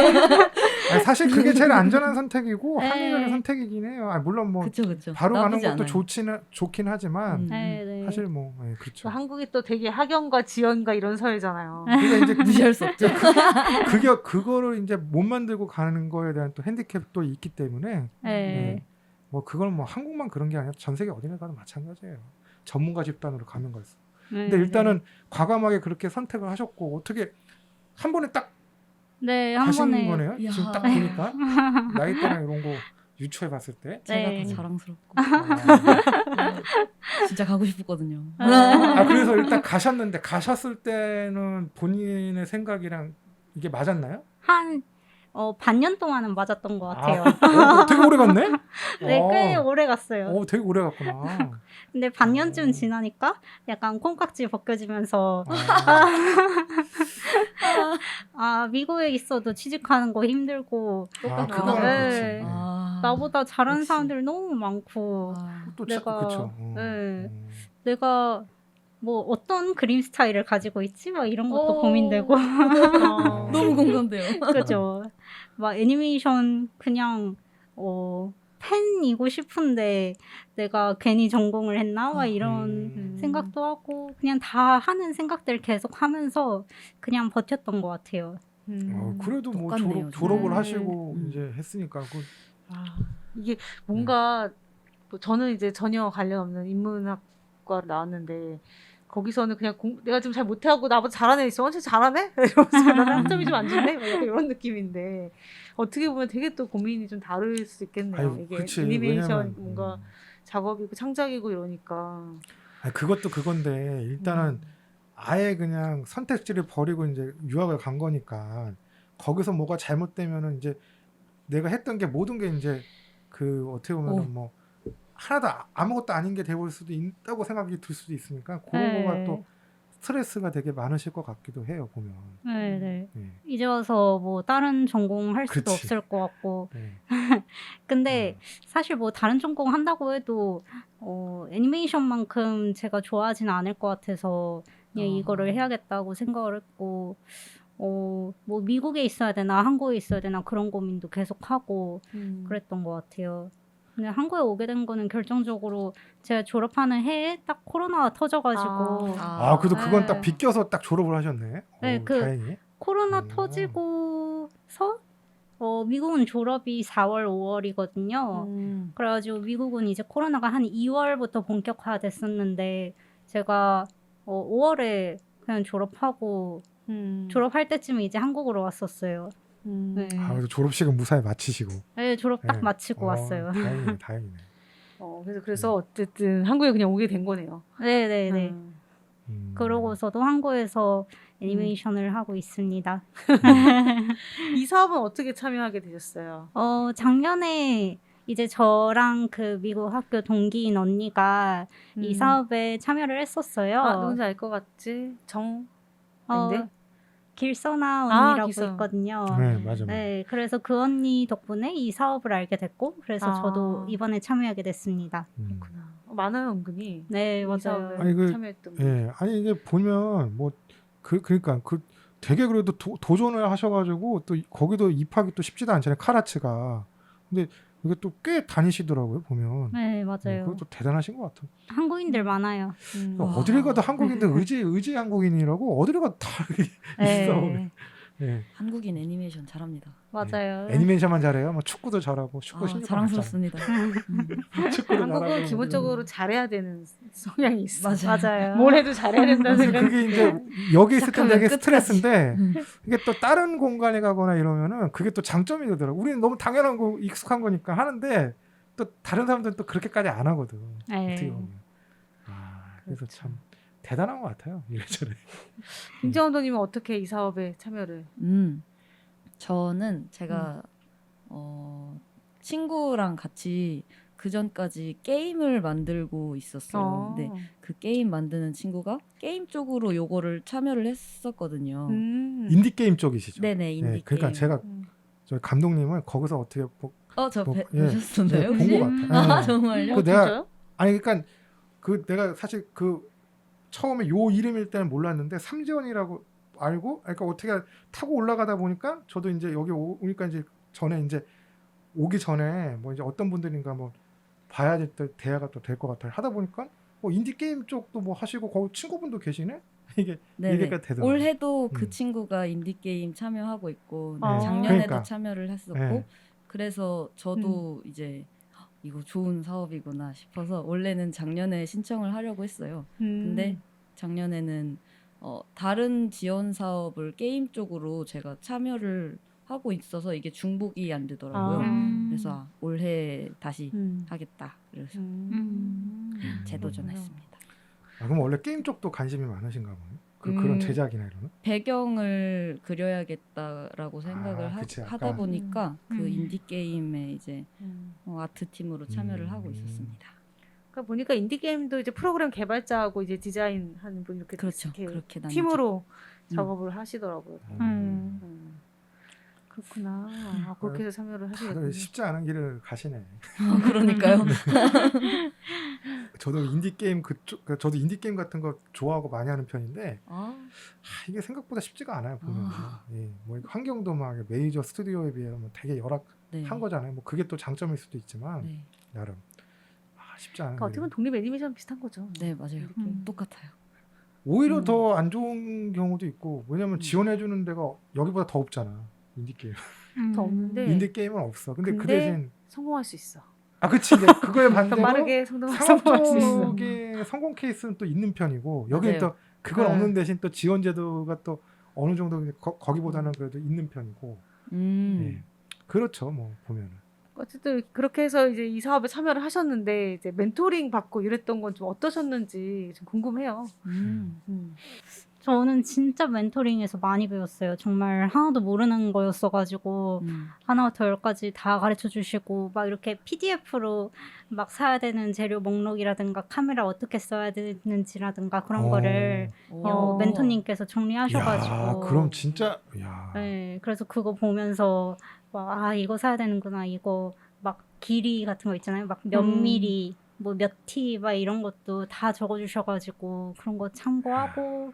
Speaker 4: 아니, 사실 그게 제일 안전한 선택이고
Speaker 5: 네.
Speaker 4: 합리적인 선택이긴 해요. 아, 물론 뭐
Speaker 6: 그쵸.
Speaker 4: 바로 가는
Speaker 6: 나쁘지
Speaker 4: 것도
Speaker 6: 않아요.
Speaker 4: 좋긴 하지만
Speaker 5: 네, 네.
Speaker 4: 사실 뭐 그렇죠.
Speaker 3: 한국이 또 되게 학연과 지연과 이런 사회잖아요.
Speaker 4: 그러니까 이제
Speaker 6: 무시할 수 없죠.
Speaker 4: 그거를 이제 못 만들고 가는 거에 대한 또 핸디캡도 있기 때문에
Speaker 5: 네.
Speaker 4: 뭐 그건 뭐 한국만 그런 게 아니라 전 세계 어디나 가도 마찬가지예요. 전문가 집단으로 가는 거였어. 근데 일단은 과감하게 그렇게 선택을 하셨고 어떻게 한 번에 딱
Speaker 5: 네, 한
Speaker 4: 가신
Speaker 5: 번에
Speaker 4: 거네요.
Speaker 6: 이야.
Speaker 4: 지금 딱 보니까 나이대랑 이런 거 유추해 봤을 때.
Speaker 6: 제가
Speaker 5: 네.
Speaker 6: 더 자랑스럽고
Speaker 4: 아,
Speaker 6: 진짜 가고 싶었거든요.
Speaker 4: 그래서 일단 가셨을 때는 본인의 생각이랑 이게 맞았나요?
Speaker 5: 한 반년 동안은 맞았던 것 같아요.
Speaker 4: 되게 오래 갔네?
Speaker 5: 네, 꽤 오래 갔어요.
Speaker 4: 되게 오래 갔구나.
Speaker 5: 근데 반년쯤 지나니까 약간 콩깍지 벗겨지면서 미국에 있어도 취직하는 거 힘들고
Speaker 4: 그거는
Speaker 5: 네.
Speaker 4: 그렇지.
Speaker 5: 나보다 잘하는
Speaker 6: 역시.
Speaker 5: 사람들 너무 많고 내가 네. 내가 뭐 어떤 그림 스타일을 가지고 있지? 막 이런 것도 고민되고
Speaker 6: 너무 공감돼요.
Speaker 5: 그죠? 막 애니메이션 그냥 팬이고 싶은데 내가 괜히 전공을 했나? 막 이런 생각도 하고 그냥 다 하는 생각들 계속 하면서 그냥 버텼던 것 같아요.
Speaker 4: 그래도 뭐
Speaker 6: 똑같네요,
Speaker 4: 졸업을
Speaker 5: 진짜.
Speaker 4: 하시고 이제 했으니까
Speaker 3: 이게 뭔가 뭐 저는 이제 전혀 관련 없는 인문학과를 나왔는데 거기서는 그냥 내가 지금 잘 못하고 나보다 잘하는 애 있어. 진짜 잘하네? 이러면서 나는 학점이 좀 안 좋네? 막 약간 이런 느낌인데 어떻게 보면 되게 또 고민이 좀 다를 수 있겠네요.
Speaker 4: 아유,
Speaker 3: 이게
Speaker 4: 그치.
Speaker 3: 애니메이션
Speaker 4: 왜냐면,
Speaker 3: 뭔가 작업이고 창작이고 이러니까
Speaker 4: 그것도 그건데 일단은 아예 그냥 선택지를 버리고 이제 유학을 간 거니까 거기서 뭐가 잘못되면은 이제 내가 했던 게 모든 게 이제 그 어떻게 보면은 뭐 하나도 아무것도 아닌 게 돼버릴 수도 있다고 생각이 들 수도 있으니까 그런 거가 또 스트레스가 되게 많으실 것 같기도 해요 보면.
Speaker 5: 네. 이제 와서 뭐 다른 전공 할 수도
Speaker 4: 그치.
Speaker 5: 없을 것 같고.
Speaker 4: 네.
Speaker 5: 근데 사실 뭐 다른 전공 한다고 해도 애니메이션만큼 제가 좋아하지는 않을 것 같아서 그냥 이거를 해야겠다고 생각을 했고 뭐 미국에 있어야 되나 한국에 있어야 되나 그런 고민도 계속 하고 그랬던 것 같아요. 근데 한국에 오게 된 거는 결정적으로 제가 졸업하는 해에 딱 코로나가 터져가지고
Speaker 4: 그래도 그건
Speaker 5: 네.
Speaker 4: 딱 비껴서 딱 졸업을 하셨네.
Speaker 5: 네,
Speaker 4: 다행히.
Speaker 5: 코로나 터지고서 미국은 졸업이 4월, 5월이거든요. 그래가지고 미국은 이제 코로나가 한 2월부터 본격화됐었는데 제가 5월에 그냥 졸업하고 졸업할 때쯤에 이제 한국으로 왔었어요. 네.
Speaker 4: 그래도 졸업식은 무사히 마치시고.
Speaker 5: 네, 졸업 딱
Speaker 4: 네.
Speaker 5: 마치고 왔어요.
Speaker 4: 다행이네.
Speaker 3: 그래서 어쨌든 한국에 그냥 오게 된 거네요.
Speaker 5: 네. 그러고서도 한국에서 애니메이션을 하고 있습니다.
Speaker 3: 이 사업은 어떻게 참여하게 되셨어요?
Speaker 5: 작년에 이제 저랑 그 미국 학교 동기인 언니가 이 사업에 참여를 했었어요.
Speaker 3: 누군지 알 것 같지? 아닌데?
Speaker 5: 길선아 언니라고
Speaker 3: 길선.
Speaker 5: 있거든요.
Speaker 4: 네, 맞아.
Speaker 5: 네, 그래서 그 언니 덕분에 이 사업을 알게 됐고, 그래서 저도 이번에 참여하게 됐습니다.
Speaker 3: 그렇구나. 많아요, 은근히.
Speaker 5: 네,
Speaker 3: 이
Speaker 5: 맞아요.
Speaker 3: 사업에
Speaker 4: 아니, 그-
Speaker 3: 참여했던 분.
Speaker 4: 예, 아니 이게 보면 뭐 그러니까 그 되게 그래도 도전을 하셔가지고 또 거기도 입학이 또 쉽지도 않잖아요. 카라츠가. 근데 이게 또 꽤 다니시더라고요 보면.
Speaker 5: 네, 맞아요.
Speaker 4: 그것도 대단하신 것 같아요.
Speaker 5: 한국인들 많아요.
Speaker 4: 어디를 가도 한국인들 의지 한국인이라고 어디를 가도 다 있어.
Speaker 5: 네,
Speaker 4: 예.
Speaker 6: 한국인 애니메이션 잘합니다.
Speaker 5: 맞아요.
Speaker 4: 애니메이션만 잘해요. 뭐 축구도 잘하고 축구 신경
Speaker 6: 자랑스럽습니다.
Speaker 4: 축구도
Speaker 3: 한국은
Speaker 4: 잘하고.
Speaker 3: 기본적으로 잘해야 되는 성향이 있어.
Speaker 5: 맞아요.
Speaker 3: 뭘 해도 잘해야 된다는
Speaker 4: 그래서
Speaker 3: 생각이
Speaker 4: 그게 이제 여기 있을 때
Speaker 6: 시작하면
Speaker 4: 되게
Speaker 6: 끝까지.
Speaker 4: 스트레스인데 이게 또 다른 공간에 가거나 이러면은 그게 또 장점이 되더라고. 우리는 너무 당연한 거 익숙한 거니까 하는데 또 다른 사람들은 또 그렇게까지 안 하거든.
Speaker 5: 네.
Speaker 4: 어떻게 보면. 그래서 참 대단한 것 같아요. 이래저래.
Speaker 3: 김정원도님은 어떻게 이 사업에 참여를?
Speaker 6: 저는 제가 친구랑 같이 그 전까지 게임을 만들고 있었어요. 근데 그 게임 만드는 친구가 게임 쪽으로 요거를 참여를 했었거든요.
Speaker 4: 인디 게임 쪽이시죠?
Speaker 6: 네네, 인디 게임.
Speaker 4: 그러니까 제가 저희 감독님을 거기서 어떻게
Speaker 6: 저
Speaker 4: 예,
Speaker 6: 보셨었나요?
Speaker 4: 본 것 같아요.
Speaker 6: 아,
Speaker 4: 예.
Speaker 6: 정말요?
Speaker 4: 그 내가
Speaker 3: 진짜요?
Speaker 4: 아니 그러니까 그 내가 사실 그 처음에 요 이름일 때는 몰랐는데 삼지연이라고 알고 그러니까 어떻게 타고 올라가다 보니까 저도 이제 여기 오니까 이제 전에 이제 오기 전에 뭐 이제 어떤 분들인가 뭐 봐야 될 때 대화가 또 될 것 같아요. 하다 보니까 뭐 인디 게임 쪽도 뭐 하시고 거기 친구분도 계시네. 이게
Speaker 6: 네네.
Speaker 4: 얘기가 되더라고요.
Speaker 6: 올해도 그
Speaker 4: 음.
Speaker 6: 친구가 인디 게임 참여하고 있고
Speaker 3: 아.
Speaker 6: 작년에도
Speaker 4: 그러니까.
Speaker 6: 참여를 했었고
Speaker 4: 네.
Speaker 6: 그래서 저도 이제 이거 좋은 사업이구나 싶어서 원래는 작년에 신청을 하려고 했어요. 근데 작년에는 다른 지원 사업을 게임 쪽으로 제가 참여를 하고 있어서 이게 중복이 안 되더라고요. 그래서 올해 다시 하겠다. 그래서 재도전했습니다.
Speaker 4: 그럼 원래 게임 쪽도 관심이 많으신가 보네. 그런 제작이나 이런.
Speaker 6: 배경을 그려야겠다라고 생각을
Speaker 4: 그치,
Speaker 6: 하다
Speaker 4: 아까.
Speaker 6: 보니까 그 인디 게임에 이제 아트 팀으로 참여를 하고 있었습니다.
Speaker 3: 그러니까 보니까 인디 게임도 이제 프로그램 개발자하고 이제 디자인하는 분 이렇게
Speaker 6: 그렇죠.
Speaker 3: 이렇게
Speaker 6: 그렇게 나뉘죠.
Speaker 3: 팀으로 작업을 하시더라고요. 그렇구나. 그렇게 해서 참여를
Speaker 4: 다들
Speaker 3: 하시겠군요.
Speaker 4: 쉽지 않은 길을 가시네.
Speaker 6: 그러니까요.
Speaker 4: 저도 인디 게임 저도 인디 게임 같은 거 좋아하고 많이 하는 편인데 이게 생각보다 쉽지가 않아요 보면. 예, 뭐 환경도 막 메이저 스튜디오에 비해 뭐 되게 열악한 거잖아요. 뭐 그게 또 장점일 수도 있지만
Speaker 6: 네.
Speaker 4: 나름 쉽지 않은.
Speaker 3: 그러니까 어떻게 보면 독립 애니메이션 비슷한 거죠.
Speaker 6: 네, 맞아요. 똑같아요.
Speaker 4: 오히려 더 안 좋은 경우도 있고 왜냐면 지원해 주는 데가 여기보다 더 없잖아. 인디 게임.
Speaker 3: 더 없는데
Speaker 4: 인디 게임은 없어. 근데 그
Speaker 3: 근데
Speaker 4: 대신
Speaker 3: 성공할 수 있어.
Speaker 4: 그치 이제 그거에
Speaker 3: 더
Speaker 4: 반대로
Speaker 3: 빠르게
Speaker 4: 상업
Speaker 3: 성공할 수 있어.
Speaker 4: 쪽의 성공 케이스는 또 있는 편이고 여기는
Speaker 6: 맞아요.
Speaker 4: 또 그건
Speaker 3: 네.
Speaker 4: 없는 대신 또 지원 제도가 또 어느 정도 거기보다는 그래도 있는 편이고. 예. 그렇죠. 뭐 보면은.
Speaker 3: 어쨌든 그렇게 해서 이제 이 사업에 참여를 하셨는데 이제 멘토링 받고 이랬던 건 좀 어떠셨는지 좀 궁금해요.
Speaker 5: 저는 진짜 멘토링에서 많이 배웠어요. 정말 하나도 모르는 거였어가지고 하나부터 열까지 다 가르쳐 주시고 막 이렇게 PDF로 막 사야 되는 재료 목록이라든가 카메라 어떻게 써야 되는지라든가 그런 거를 멘토님께서 정리하셔가지고.
Speaker 4: 야, 그럼 진짜 야.
Speaker 5: 네, 그래서 그거 보면서 막 이거 사야 되는구나. 이거 막 길이 같은 거 있잖아요. 막 몇 미리 뭐 몇 티 막 이런 것도 다 적어주셔가지고 그런 거 참고하고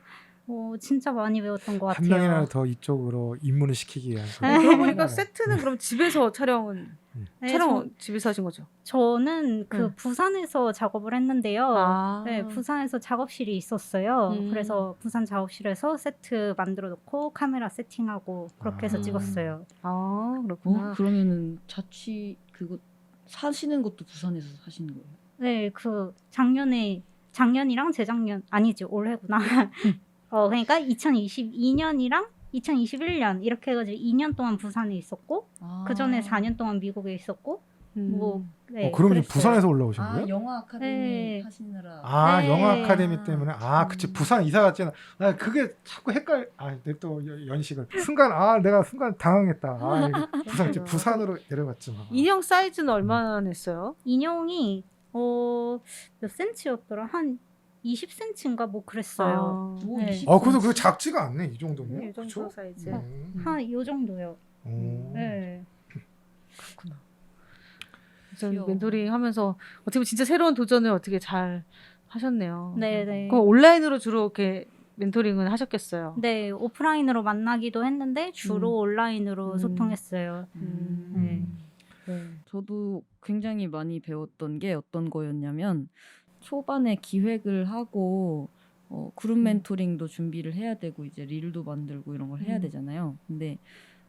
Speaker 5: 진짜 많이 배웠던 것
Speaker 4: 한
Speaker 5: 같아요.
Speaker 4: 명이나 더 이쪽으로 입문을 시키기 위한.
Speaker 3: 그러고 보니까 세트는 그럼 집에서 촬영은
Speaker 5: 네,
Speaker 3: 촬영 집에서 하신 거죠?
Speaker 5: 저는 그 부산에서 작업을 했는데요. 네,
Speaker 3: 네,
Speaker 5: 부산에서 작업실이 있었어요. 그래서 부산 작업실에서 세트 만들어 놓고 카메라 세팅하고 그렇게 해서 찍었어요.
Speaker 3: 그렇구나.
Speaker 6: 그러면은 자취 그거 사시는 것도 부산에서 사시는 거예요?
Speaker 5: 네, 그 작년이랑 재작년 아니지 올해구나. 그러니까 2022년이랑 2021년 이렇게 해가지고 2년 동안 부산에 있었고 그 전에 4년 동안 미국에 있었고 뭐 네,
Speaker 4: 그럼 이제
Speaker 5: 그랬어요.
Speaker 4: 부산에서 올라오신 거예요?
Speaker 6: 영화 아카데미
Speaker 5: 네.
Speaker 6: 하시느라.
Speaker 5: 네.
Speaker 4: 영화 아카데미 때문에. 그치 부산 이사 갔잖아. 나 그게 자꾸 내 또 연식을 순간 내가 순간 당황했다. 이게 부산으로 내려갔지만.
Speaker 3: 인형 사이즈는 얼마나 냈어요?
Speaker 5: 인형이 몇 센치였더라? 한 20cm인가 뭐 그랬어요.
Speaker 3: 아,
Speaker 6: 오,
Speaker 5: 네.
Speaker 6: 20
Speaker 4: 그래도 그게 작지가 않네 이 정도면.
Speaker 3: 이 정도
Speaker 4: 그쵸?
Speaker 3: 사이즈.
Speaker 5: 한 요 정도요.
Speaker 4: 오.
Speaker 5: 네.
Speaker 3: 그렇구나. 그래서
Speaker 6: 귀여워.
Speaker 3: 멘토링 하면서 어떻게 보면 진짜 새로운 도전을 어떻게 잘 하셨네요.
Speaker 5: 네네.
Speaker 3: 그럼 온라인으로 주로 이렇게 멘토링은 하셨겠어요.
Speaker 5: 네, 오프라인으로 만나기도 했는데 주로 온라인으로
Speaker 3: 음.
Speaker 5: 소통했어요. 네.
Speaker 3: 네.
Speaker 6: 저도 굉장히 많이 배웠던 게 어떤 거였냐면 초반에 기획을 하고 그룹 멘토링도 준비를 해야 되고 이제 릴도 만들고 이런 걸 해야 되잖아요. 근데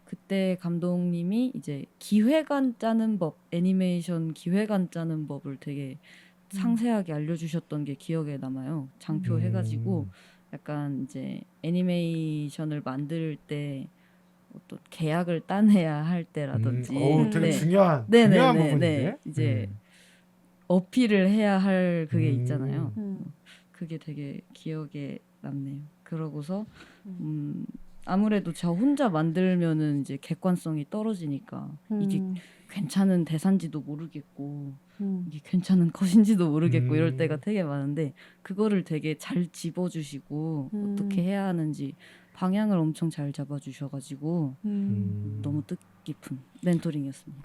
Speaker 6: 그때 감독님이 이제 기획안 짜는 법, 애니메이션 기획안 짜는 법을 되게 상세하게 알려주셨던 게 기억에 남아요. 장표 해가지고 약간 이제 애니메이션을 만들 때 어떤 계약을 따내야 할 때라든지
Speaker 4: 되게
Speaker 6: 네.
Speaker 4: 중요한
Speaker 6: 네네네네.
Speaker 4: 부분인데.
Speaker 6: 이제 어필을 해야 할 그게
Speaker 4: 음.
Speaker 6: 있잖아요. 그게 되게 기억에 남네요. 그러고서 아무래도 저 혼자 만들면은 이제 객관성이 떨어지니까 이게 괜찮은 대사인지도 모르겠고 이게 괜찮은 컷인지도 모르겠고 이럴 때가 되게 많은데 그거를 되게 잘 집어주시고 어떻게 해야 하는지 방향을 엄청 잘 잡아주셔가지고 너무 뜻깊은 멘토링이었습니다.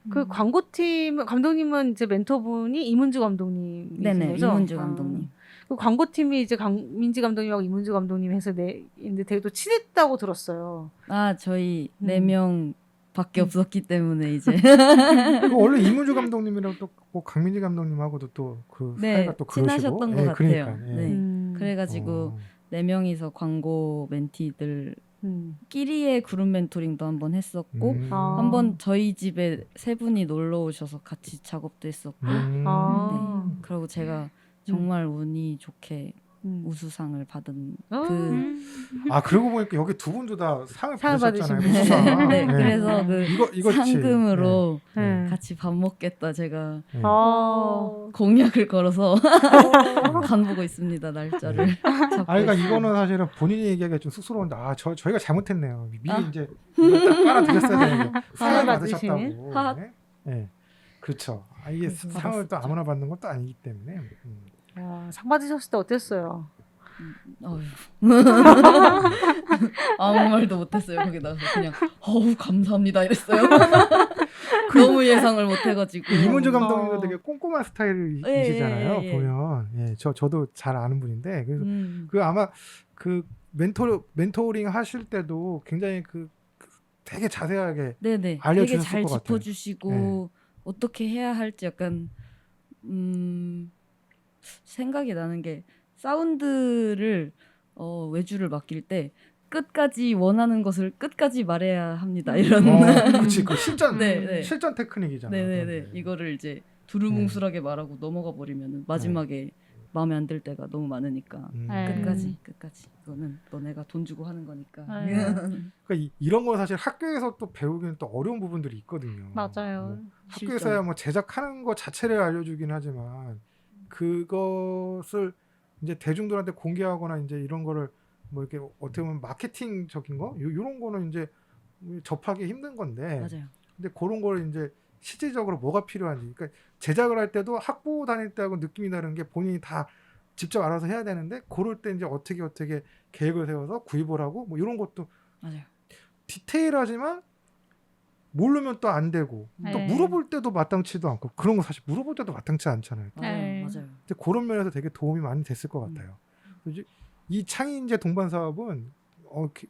Speaker 3: 그 광고팀 감독님은 이제 멘토분이 이문주 감독님이신
Speaker 6: 네네,
Speaker 3: 거죠?
Speaker 6: 이문주
Speaker 3: 아.
Speaker 6: 감독님.
Speaker 3: 그 광고팀이 이제 강민지 감독님하고 이문주 감독님 해서 근데 되게 또 친했다고 들었어요.
Speaker 6: 아 저희 4명밖에 없었기 때문에 이제
Speaker 4: 그 원래 이문주 감독님이랑 또 강민지 감독님하고도 또 그
Speaker 6: 네,
Speaker 4: 사이가 또 그러시고.
Speaker 6: 친하셨던 것
Speaker 4: 예,
Speaker 6: 같아요.
Speaker 4: 그러니까, 예.
Speaker 6: 네. 그래가지고
Speaker 4: 어.
Speaker 6: 4명이서 광고 멘티들끼리의 그룹 멘토링도 한번 했었고
Speaker 3: 아.
Speaker 6: 한번 저희 집에 3분이 놀러 오셔서 같이 작업도 했었고
Speaker 3: 아.
Speaker 6: 네. 그리고 제가 정말 운이 좋게 우수상을 받은
Speaker 4: 아 그러고 보니까 여기 두 분도 다 상을
Speaker 3: 상을
Speaker 4: 받으셨잖아요.
Speaker 3: 받으신
Speaker 4: 우수상.
Speaker 6: 네,
Speaker 4: 예.
Speaker 6: 그래서 그
Speaker 4: 이거지.
Speaker 6: 상금으로
Speaker 3: 네.
Speaker 6: 같이 밥 먹겠다 제가
Speaker 4: 예.
Speaker 3: 아.
Speaker 6: 공약을 걸어서 간 보고 있습니다 날짜를 잡고
Speaker 4: 아, 그러니까
Speaker 6: 있어요.
Speaker 4: 이거는 사실은 본인이 얘기하기가 좀 쑥스러운데, 저희가 잘못했네요. 미리 이제 이거 딱 깔아드렸어야 되는데, 상을
Speaker 3: 받으신.
Speaker 4: 받으셨다고.
Speaker 6: 하.
Speaker 4: 네? 네. 그렇죠. 아, 이게 상을 또 아무나 받는 것도 아니기 때문에.
Speaker 3: 야, 상 받으셨을 때 어땠어요?
Speaker 6: 어휴. 아무 말도 못했어요. 거기 나가서 그냥 어우 감사합니다 이랬어요. 너무 예상을 못해가지고.
Speaker 4: 이문주 감독님도 되게 꼼꼼한 스타일이시잖아요.
Speaker 6: 예.
Speaker 4: 보면. 예, 저도 잘 아는 분인데. 그래서 그 아마 그 멘토링 하실 때도 굉장히 되게 자세하게
Speaker 6: 네네.
Speaker 4: 알려주셨을
Speaker 6: 되게 잘
Speaker 4: 것 같아요.
Speaker 6: 짚어주시고 어떻게 해야 할지 약간 생각이 나는 게 사운드를 외주를 맡길 때 끝까지 원하는 것을 끝까지 말해야 합니다. 이런.
Speaker 4: 그렇지. 그 실전
Speaker 6: 네.
Speaker 4: 실전 테크닉이잖아요.
Speaker 6: 네네네.
Speaker 4: 그건.
Speaker 6: 이거를 이제 두루뭉술하게 말하고 넘어가 버리면 마지막에 마음에 안 들 때가 너무 많으니까 끝까지 이거는 너네가 돈 주고 하는 거니까.
Speaker 4: 그러니까 이런 거 사실 학교에서 또 배우기는 또 어려운 부분들이 있거든요.
Speaker 5: 맞아요.
Speaker 4: 학교에서야 뭐 제작하는 거 자체를 알려주긴 하지만 그것을 이제 대중들한테 공개하거나 이제 이런 거를 뭐 이렇게 어떻게 보면 마케팅적인 거 이런 거는 이제 접하기 힘든 건데.
Speaker 6: 맞아요.
Speaker 4: 근데 그런 걸 이제 실질적으로 뭐가 필요한지, 그러니까 제작을 할 때도 학부 다닐 때하고 느낌이 다른 게 본인이 다 직접 알아서 해야 되는데 그럴 때 이제 어떻게 계획을 세워서 구입을 하고 뭐 이런 것도
Speaker 6: 맞아요.
Speaker 4: 디테일하지만 모르면 또 안 되고 또
Speaker 5: 네.
Speaker 4: 물어볼 때도 마땅치도 않고 그런 거 사실 물어볼 때도 마땅치 않잖아요.
Speaker 5: 네.
Speaker 6: 맞아요.
Speaker 4: 근데 그런 면에서 되게 도움이 많이 됐을 것 같아요. 그래서 이 창의인재 동반 사업은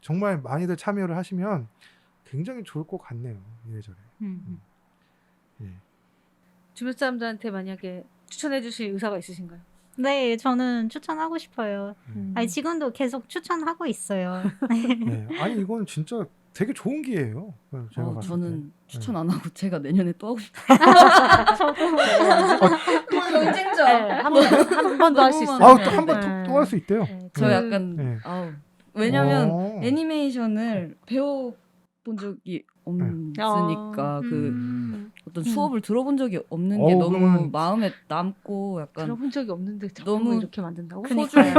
Speaker 4: 정말 많이들 참여를 하시면 굉장히 좋을 것 같네요. 이래저래. 예.
Speaker 3: 주변 사람들한테 만약에 추천해 주실 의사가 있으신가요?
Speaker 5: 네, 저는 추천하고 싶어요. 아니 지금도 계속 추천하고 있어요.
Speaker 4: 네. 아니 이건 진짜 되게 좋은 기회예요. 제가 봤을
Speaker 6: 저는
Speaker 4: 때.
Speaker 6: 추천 안 하고 제가 내년에 또 하고 싶어요.
Speaker 3: 경쟁자. 네, 한 번 더 할 수 있어요.
Speaker 4: 또 한 번
Speaker 3: 네.
Speaker 4: 또 할 수 있대요.
Speaker 3: 네,
Speaker 6: 저 약간
Speaker 4: 네.
Speaker 6: 왜냐면
Speaker 4: 어.
Speaker 6: 애니메이션을 배워본 적이 없으니까 어떤 수업을 들어본 적이 없는 게 너무
Speaker 4: 그러면-
Speaker 6: 마음에 남고 약간
Speaker 3: 들어본 적이 없는데
Speaker 6: 너무
Speaker 3: 너무 이렇게 만든다고?
Speaker 6: 소중해요.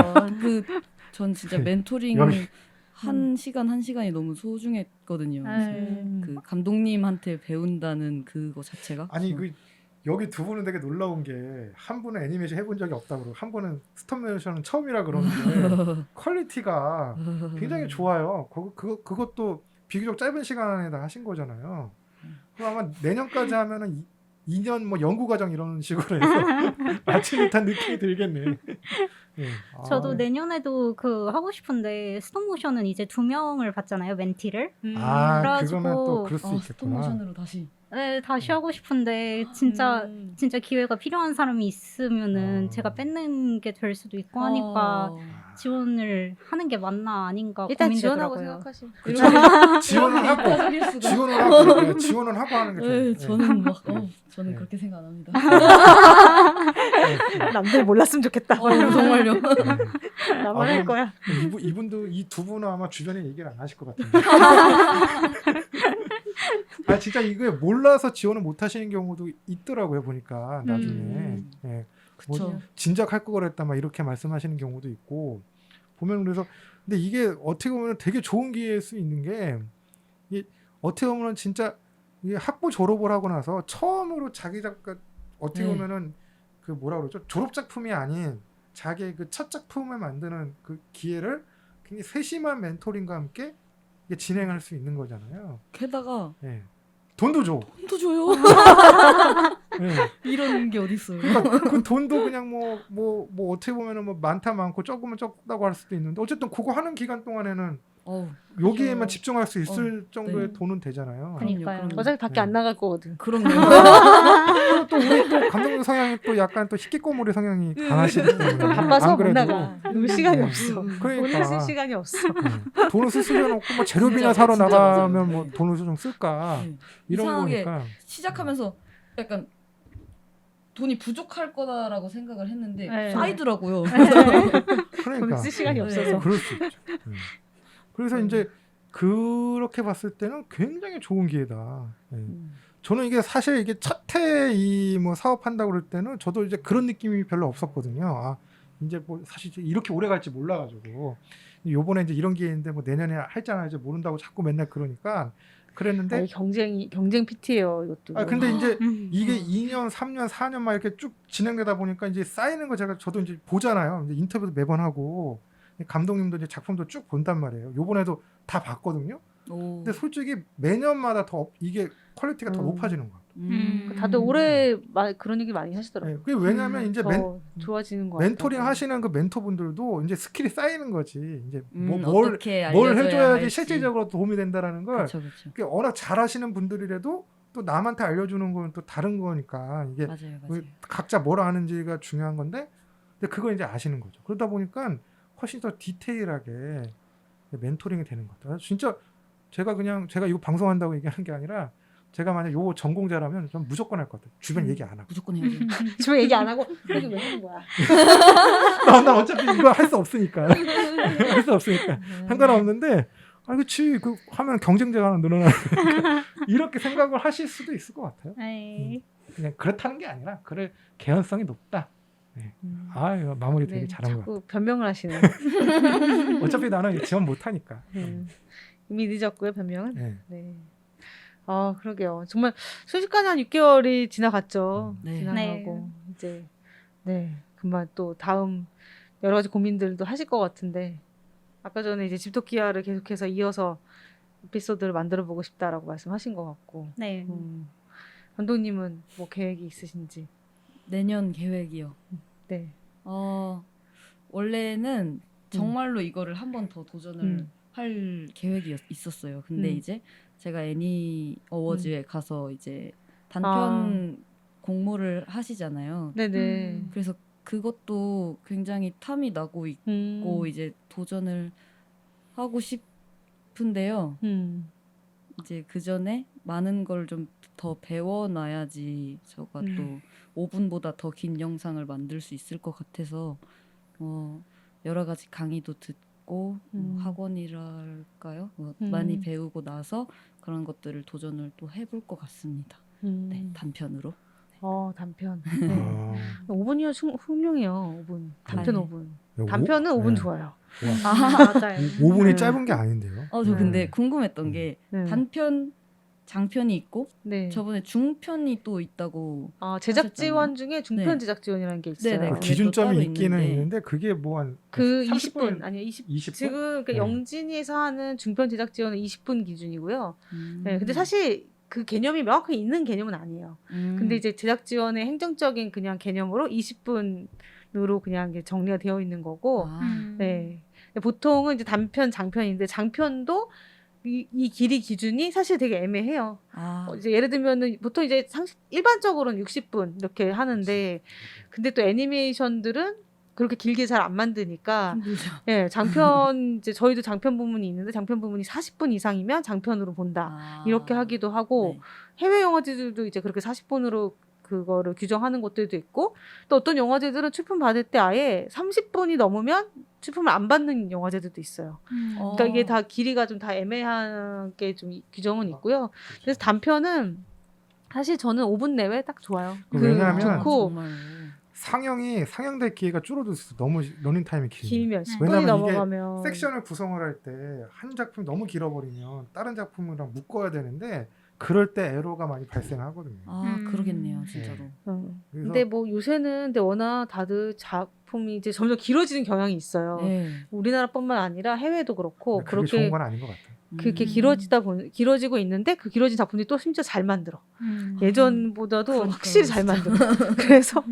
Speaker 6: 전 진짜 멘토링
Speaker 4: 여기-
Speaker 6: 한 시간이 너무 소중했거든요.
Speaker 5: 네.
Speaker 6: 그 감독님한테 배운다는 그거 자체가
Speaker 4: 아니 그 여기 두 분은 되게 놀라운 게 한 분은 애니메이션 해본 적이 없다 그러고 한 분은 스톱모션은 처음이라 그러는데 퀄리티가 굉장히 좋아요. 그것도 비교적 짧은 시간 안에다 하신 거잖아요. 그럼 아마 내년까지 하면은 2년 뭐 연구 과정 이런 식으로 해서 아침듯한 느낌이 들겠네. 예.
Speaker 5: 저도 내년에도 그 하고 싶은데 스톱모션은 이제 2명을 받잖아요, 멘티를. 그래가지고
Speaker 4: 그거면 또 그럴 수 있겠구나.
Speaker 6: 스톱모션으로 다시.
Speaker 5: 네, 다시 하고 싶은데 진짜 기회가 필요한 사람이 있으면은 제가 뺏는 게 될 수도 있고 하니까 지원을 하는 게 맞나 아닌가
Speaker 3: 일단
Speaker 5: 고민되더라고요.
Speaker 3: 지원하고 생각하시면.
Speaker 4: 그쵸? 지원을 하고
Speaker 6: 수가.
Speaker 4: 지원을 하고 하는 게
Speaker 6: 네,
Speaker 4: 좋아요.
Speaker 6: 저는 막 저는
Speaker 4: 네.
Speaker 6: 그렇게 생각 안 합니다.
Speaker 3: 남들 몰랐으면 좋겠다.
Speaker 6: 정말요.
Speaker 3: 나만 할 거야.
Speaker 4: 이분도 이 두 분은 아마 주변에 얘기를 안 하실 것 같은데. 아 진짜 이거 몰라서 지원을 못 하시는 경우도 있더라고요 보니까 나중에. 예.
Speaker 6: 그쵸.
Speaker 4: 뭐 진작 할 걸 했다 막 이렇게 말씀하시는 경우도 있고 보면 그래서 근데 이게 어떻게 보면 되게 좋은 기회일 수 있는 게 이게 어떻게 보면 진짜 이게 학부 졸업을 하고 나서 처음으로 자기 작가 어떻게 보면은 그 뭐라 그러죠 졸업 작품이 아닌 자기의 그 첫 작품을 만드는 그 기회를 굉장히 세심한 멘토링과 함께 이게 진행할 수 있는 거잖아요.
Speaker 6: 게다가
Speaker 4: 예. 돈도 줘.
Speaker 6: 돈도 줘요.
Speaker 4: 예.
Speaker 6: 이런 게 어딨어요.
Speaker 4: 그러니까 그 돈도 그냥 뭐 어떻게 보면은 뭐 많다 많고 적으면 적다고 할 수도 있는데 어쨌든 그거 하는 기간 동안에는 여기에만
Speaker 6: 그렇죠.
Speaker 4: 집중할 수 있을 정도의
Speaker 6: 네.
Speaker 4: 돈은 되잖아요.
Speaker 5: 그러니까요.
Speaker 3: 어차피 밖에
Speaker 4: 네.
Speaker 3: 안 나갈 거거든.
Speaker 6: 그럼요.
Speaker 4: 그리고 또 우리 또 감독님 성향이 또 약간 또 희귀꼬물의 성향이 강하시기 때문에
Speaker 3: 바빠서
Speaker 4: 안
Speaker 3: 못
Speaker 4: 그래도
Speaker 3: 나가. 놀 시간이
Speaker 4: 네.
Speaker 3: 없어.
Speaker 4: 그러니까
Speaker 3: 돈을 쓸 시간이 없어.
Speaker 4: 돈을 쓸 수는 없고 뭐 재료비나
Speaker 6: 진짜,
Speaker 4: 사러
Speaker 6: 진짜
Speaker 4: 나가면
Speaker 6: 맞아요.
Speaker 4: 뭐 돈을 좀 쓸까
Speaker 6: 네.
Speaker 4: 이런
Speaker 6: 이상하게
Speaker 4: 거니까
Speaker 6: 시작하면서 약간 돈이 부족할 거다라고 생각을 했는데
Speaker 5: 네.
Speaker 6: 쌓이더라고요.
Speaker 4: 그러니까
Speaker 3: 돈을 쓸 시간이 없어서.
Speaker 4: 그럴 수 있죠. 그래서 이제 그렇게 봤을 때는 굉장히 좋은 기회다. 예. 저는 이게 사실 이게 첫해 이 뭐 사업한다고 그럴 때는 저도 이제 그런 느낌이 별로 없었거든요. 아, 이제 뭐 사실 이렇게 오래 갈지 몰라가지고 요번에 이제 이런 기회인데 뭐 내년에 할잖아 이제 모른다고 자꾸 맨날 그러니까 그랬는데
Speaker 3: 아니, 경쟁 PT예요 이것도.
Speaker 4: 근데 이제
Speaker 5: 음.
Speaker 4: 이게 2년, 3년, 4년 막 이렇게 쭉 진행되다 보니까 이제 쌓이는 거 저도 이제 보잖아요. 이제 인터뷰도 매번 하고 감독님도 이제 작품도 쭉 본단 말이에요. 요번에도 다 봤거든요. 근데 솔직히 매년마다 더 이게 퀄리티가 더 높아지는 것 같아요.
Speaker 3: 다들 올해 그런 얘기 많이 하시더라고요.
Speaker 4: 그게 왜냐면 이제
Speaker 3: 더 좋아지는 거 같아요.
Speaker 4: 멘토링 하시는 그 멘토분들도 이제 스킬이 쌓이는 거지. 이제 뭘
Speaker 6: 어떻게
Speaker 4: 뭘
Speaker 6: 알려줘야
Speaker 4: 해줘야지
Speaker 6: 할지.
Speaker 4: 실질적으로 도움이 된다라는 걸
Speaker 6: 그렇죠.
Speaker 4: 그게 워낙 잘하시는 분들이라도 또 남한테 알려주는 건 또 다른 거니까 이게
Speaker 6: 맞아요.
Speaker 4: 각자 뭘 아는지가 중요한 건데 근데 그걸 이제 아시는 거죠. 그러다 보니까 훨씬 더 디테일하게 멘토링이 되는 것 같아요. 진짜 제가 이거 방송한다고 얘기하는 게 아니라 제가 만약 요 전공자라면 전 무조건 할 것 같아요. 주변 얘기 안 하고.
Speaker 6: 무조건 해야죠.
Speaker 3: 지금 얘기 안 하고 여기 왜 하는 거야?
Speaker 4: 나 어차피 이거 할 수 없으니까. 할 수 없으니까. 상관없는데 그치 그 하면 경쟁자가 하나 늘어나니까 이렇게 생각을 하실 수도 있을 것 같아요.
Speaker 5: 네.
Speaker 4: 그냥 그렇다는 게 아니라 그럴 개연성이 높다. 네. 이거 마무리 되게 잘한 것 같아요.
Speaker 3: 자꾸 변명을 하시네.
Speaker 4: 어차피 나는 지원 못하니까.
Speaker 3: 이미 늦었고요 변명은.
Speaker 4: 네.
Speaker 3: 네. 그러게요. 정말 순식간에 한 6개월이 지나갔죠.
Speaker 6: 네.
Speaker 3: 지나가고 이제 금방 또 다음 여러 가지 고민들도 하실 것 같은데 아까 전에 이제 집토끼아를 계속해서 이어서 에피소드를 만들어 보고 싶다라고 말씀하신 것 같고.
Speaker 5: 네.
Speaker 3: 감독님은 뭐 계획이 있으신지?
Speaker 6: 내년 계획이요.
Speaker 3: 네.
Speaker 6: 원래는 정말로 이거를 한 번 더 도전을 할 계획이 있었어요. 근데 이제 제가 애니 어워즈에 가서 이제 단편 공모를 하시잖아요.
Speaker 3: 네네.
Speaker 6: 그래서 그것도 굉장히 탐이 나고 있고 이제 도전을 하고 싶은데요. 이제 그 전에 많은 걸 좀 더 배워놔야지 저가 또 5분보다 더 긴 영상을 만들 수 있을 것 같아서 여러 가지 강의도 듣고 학원이랄까요? 많이 배우고 나서 그런 것들을 도전을 또 해볼 것 같습니다. 네, 단편으로.
Speaker 3: 단편. 네. 5분이면 훌륭해요. 5분. 단편
Speaker 6: 네.
Speaker 3: 5분. 단편은 5분
Speaker 4: 네.
Speaker 3: 좋아요.
Speaker 5: 맞아요.
Speaker 4: 5분이
Speaker 3: 네.
Speaker 4: 짧은 게 아닌데요.
Speaker 6: 저 근데 궁금했던 게
Speaker 3: 네.
Speaker 6: 단편 장편이 있고
Speaker 3: 네.
Speaker 6: 저번에 중편이 또 있다고.
Speaker 3: 제작 지원
Speaker 6: 하셨잖아요.
Speaker 3: 중에 중편
Speaker 6: 네.
Speaker 3: 제작 지원이라는 게 있어요.
Speaker 6: 네네.
Speaker 4: 그
Speaker 6: 그게
Speaker 4: 기준점이
Speaker 6: 또 따로
Speaker 4: 있기는
Speaker 6: 있는데.
Speaker 4: 있는데 그게 뭐 한
Speaker 3: 그
Speaker 4: 30분
Speaker 3: 20분 아니요 20.
Speaker 4: 20분?
Speaker 3: 지금 그러니까
Speaker 4: 네.
Speaker 3: 영진이에서 하는 중편 제작 지원은 20분 기준이고요.
Speaker 6: 음.
Speaker 3: 네, 근데 사실 그 개념이 명확하게 있는 개념은 아니에요. 근데 이제 제작 지원의 행정적인 그냥 개념으로 20분으로 그냥 이게 정리가 되어 있는 거고. 네. 보통은 이제 단편, 장편인데 장편도 이 길이 기준이 사실 되게 애매해요. 이제 예를 들면은 보통 이제 일반적으로는 60분 이렇게 하는데 근데 또 애니메이션들은 그렇게 길게 잘 안 만드니까
Speaker 6: 힘들죠.
Speaker 3: 예, 장편 이제 저희도 장편 부문이 있는데 장편 부문이 40분 이상이면 장편으로 본다. 이렇게 하기도 하고
Speaker 6: 네.
Speaker 3: 해외 영화제들도 이제 그렇게 40분으로 그거를 규정하는 곳들도 있고 또 어떤 영화제들은 출품 받을 때 아예 30분이 넘으면 출품을 안 받는 영화제들도 있어요. 그러니까 이게 다 길이가 좀 다 애매하게 좀 규정은 있고요. 그래서 단편은 사실 저는 5분 내외 딱 좋아요.
Speaker 4: 왜냐하면
Speaker 3: 좋고
Speaker 6: 정말로.
Speaker 4: 상영될 기회가 줄어들어서 너무 러닝 타임이
Speaker 3: 길면
Speaker 5: 네.
Speaker 3: 10분이
Speaker 4: 왜냐면 이게
Speaker 3: 넘어가면
Speaker 4: 섹션을 구성을 할 때 한 작품이 너무 길어버리면 다른 작품이랑 묶어야 되는데 그럴 때 에러가 많이 발생하거든요.
Speaker 6: 그러겠네요, 진짜로.
Speaker 4: 그래서
Speaker 3: 근데 뭐 요새는 근데 워낙 다들 작품이 이제 점점 길어지는 경향이 있어요.
Speaker 6: 네.
Speaker 3: 우리나라뿐만 아니라 해외도 그렇고
Speaker 4: 그게 좋은
Speaker 3: 그렇게
Speaker 4: 건 아닌 것 같아요.
Speaker 3: 그렇게 길어지고 있는데 그 길어진 작품들이 또 심지어 잘 만들어. 예전보다도
Speaker 6: 그러니까요,
Speaker 3: 확실히 잘
Speaker 6: 진짜.
Speaker 3: 만들어. 그래서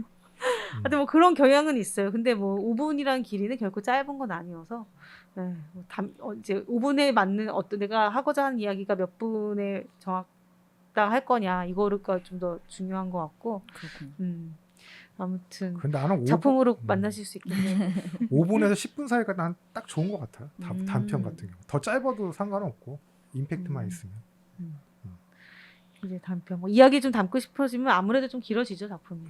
Speaker 3: 근데 뭐 그런 경향은 있어요. 근데 뭐 5분이란 길이는 결코 짧은 건 아니어서 네, 이제 5분에 맞는 어떤 내가 하고자 하는 이야기가 몇 분에 정확할 거냐 이거가 좀 더 중요한 것 같고
Speaker 6: 그렇군요.
Speaker 3: 아무튼
Speaker 4: 근데 나는
Speaker 3: 작품으로 만나실 수 있겠네요.
Speaker 4: 5분에서 10분 사이가 난 딱 좋은 것 같아요. 단편
Speaker 6: 음.
Speaker 4: 같은 경우. 더 짧아도 상관없고 임팩트만
Speaker 3: 음.
Speaker 4: 있으면.
Speaker 3: 이제 단편 뭐 이야기 좀 담고 싶어지면 아무래도 좀 길어지죠 작품이.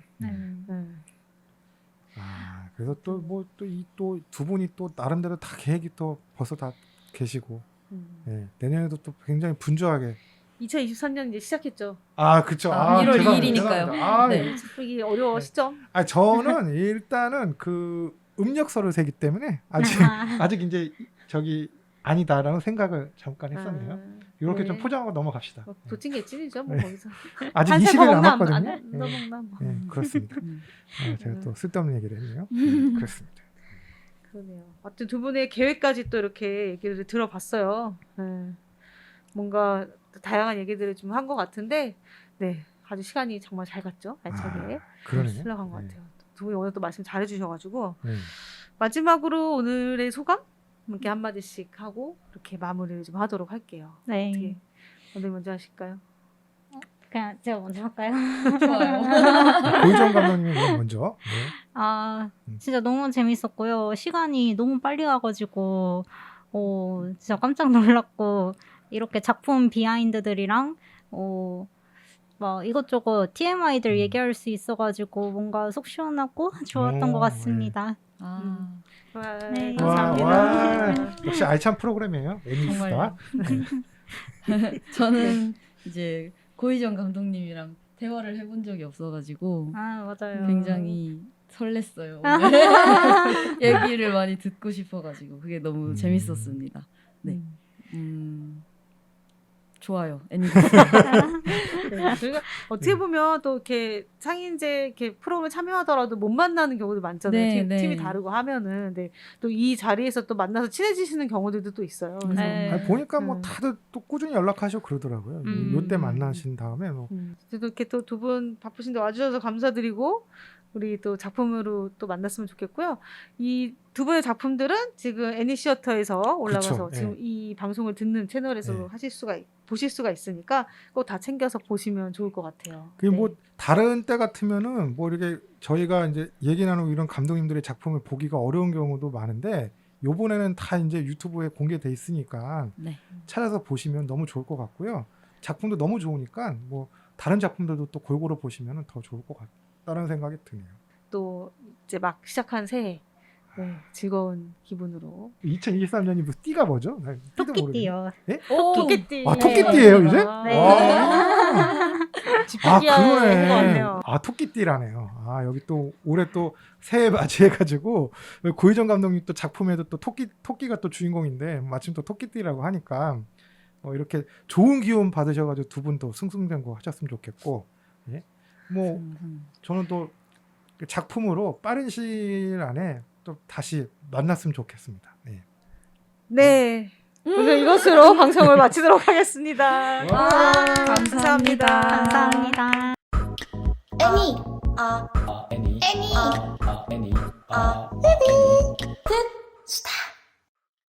Speaker 4: 그래서 또 뭐 또 이 또 두 분이 또 나름대로 다 계획이 또 벌써 다 계시고 예, 내년에도 또 굉장히 분주하게
Speaker 3: 2023년 이제 시작했죠.
Speaker 4: 그쵸.
Speaker 6: 1월
Speaker 4: 죄송합니다.
Speaker 6: 2일이니까요.
Speaker 4: 죄송합니다.
Speaker 6: 네.
Speaker 3: 이게 어려워시죠?
Speaker 4: 저는 일단은 그 음력서를 세기 때문에 아직 이제 저기 아니다라는 생각을 잠깐 했었네요. 이렇게
Speaker 3: 네.
Speaker 4: 좀 포장하고 넘어갑시다.
Speaker 3: 뭐 도찐개찐이죠, 뭐
Speaker 4: 네.
Speaker 3: 거기서.
Speaker 4: 아직
Speaker 3: 한
Speaker 4: 20일
Speaker 3: 세 번 먹나
Speaker 4: 남았거든요.
Speaker 3: 안
Speaker 4: 예.
Speaker 3: 먹나 뭐.
Speaker 4: 예, 그렇습니다.
Speaker 6: 음.
Speaker 4: 제가 또 쓸데없는 얘기를 했네요. 그렇습니다.
Speaker 3: 그러네요. 하여튼 두 분의 계획까지 또 이렇게 얘기를 들어봤어요. 뭔가 다양한 얘기들을 좀 한 것 같은데, 네, 아주 시간이 정말 잘 갔죠. 알차게
Speaker 4: 그러네요.
Speaker 3: 흘러간 것
Speaker 4: 네.
Speaker 3: 같아요. 두 분이 오늘 또 말씀 잘해주셔가지고
Speaker 4: 네.
Speaker 3: 마지막으로 오늘의 소감 이렇게 한 마디씩 하고 이렇게 마무리를 좀 하도록 할게요.
Speaker 5: 네.
Speaker 3: 어떻게 오늘 먼저 하실까요?
Speaker 5: 그냥 제가 먼저 할까요?
Speaker 6: 좋아요.
Speaker 4: 고유정 감독님이 먼저.
Speaker 5: 진짜 너무 재밌었고요. 시간이 너무 빨리 가가지고 진짜 깜짝 놀랐고 이렇게 작품 비하인드들이랑 막 이것저것 TMI들 얘기할 수 있어가지고 뭔가 속 시원하고 좋았던 것 같습니다.
Speaker 3: 네,
Speaker 5: 네.
Speaker 3: 감사합니다.
Speaker 4: 역시 알찬 프로그램이에요. 애니스타.
Speaker 6: 정말요. 저는 이제 고희정 감독님이랑 대화를 해본 적이 없어가지고
Speaker 5: 맞아요.
Speaker 6: 굉장히 설렜어요. 오늘. 얘기를 많이 듣고 싶어가지고 그게 너무 재밌었습니다. 네. 좋아요. 애니메이션.
Speaker 3: 네, 저희가 어떻게 보면 또 이렇게 상인제 이렇게 프로그램 참여하더라도 못 만나는 경우도 많잖아요.
Speaker 6: 네,
Speaker 3: 팀이
Speaker 6: 네.
Speaker 3: 다르고 하면은 또 이 자리에서 또 만나서 친해지시는 경우들도 또 있어요. 그래서
Speaker 5: 네.
Speaker 4: 보니까 뭐 다들 또 꾸준히 연락하시고 그러더라고요. 요때 만나신 다음에 뭐
Speaker 3: 그래도 이렇게 또 두 분 바쁘신데 와주셔서 감사드리고 우리 또 작품으로 또 만났으면 좋겠고요. 이 두 분의 작품들은 지금 애니시어터에서 올라가서
Speaker 4: 그쵸,
Speaker 3: 지금
Speaker 4: 네.
Speaker 3: 이 방송을 듣는 채널에서
Speaker 4: 네.
Speaker 3: 보실 수가 있으니까 꼭 다 챙겨서 보시면 좋을 것 같아요.
Speaker 4: 그게 뭐 다른 때 같으면은 뭐 이렇게 저희가 이제 얘기 나누고 이런 감독님들의 작품을 보기가 어려운 경우도 많은데 요번에는 다 이제 유튜브에 공개돼 있으니까
Speaker 6: 네.
Speaker 4: 찾아서 보시면 너무 좋을 것 같고요. 작품도 너무 좋으니까 뭐 다른 작품들도 또 골고루 보시면 더 좋을 것 같다는 생각이 드네요.
Speaker 3: 또 이제 막 시작한 새해 즐거운 기분으로
Speaker 4: 2023년이 무슨 띠가 뭐죠? 띠도 모르겠네.
Speaker 5: 토끼띠요.
Speaker 4: 예?
Speaker 3: 토끼띠.
Speaker 4: 토끼띠예요 이제?
Speaker 5: 네.
Speaker 4: 와.
Speaker 3: 집토끼야 것 같네요.
Speaker 4: 토끼띠라네요. 여기 또 올해 또 새해 맞이해가지고 고희정 감독님 또 작품에도 또 토끼가 또 주인공인데 마침 또 토끼띠라고 하니까 이렇게 좋은 기운 받으셔가지고 두 분도 승승장구 하셨으면 좋겠고, 예? 뭐 저는 또 작품으로 빠른 시일 안에 또 다시 만났으면 좋겠습니다. 예.
Speaker 3: 네. 오늘 이것으로 방송을 마치도록 하겠습니다.
Speaker 2: 와,
Speaker 3: 감사합니다.
Speaker 5: 감사합니다.
Speaker 1: 애니
Speaker 2: 애니
Speaker 1: 애니
Speaker 2: 애니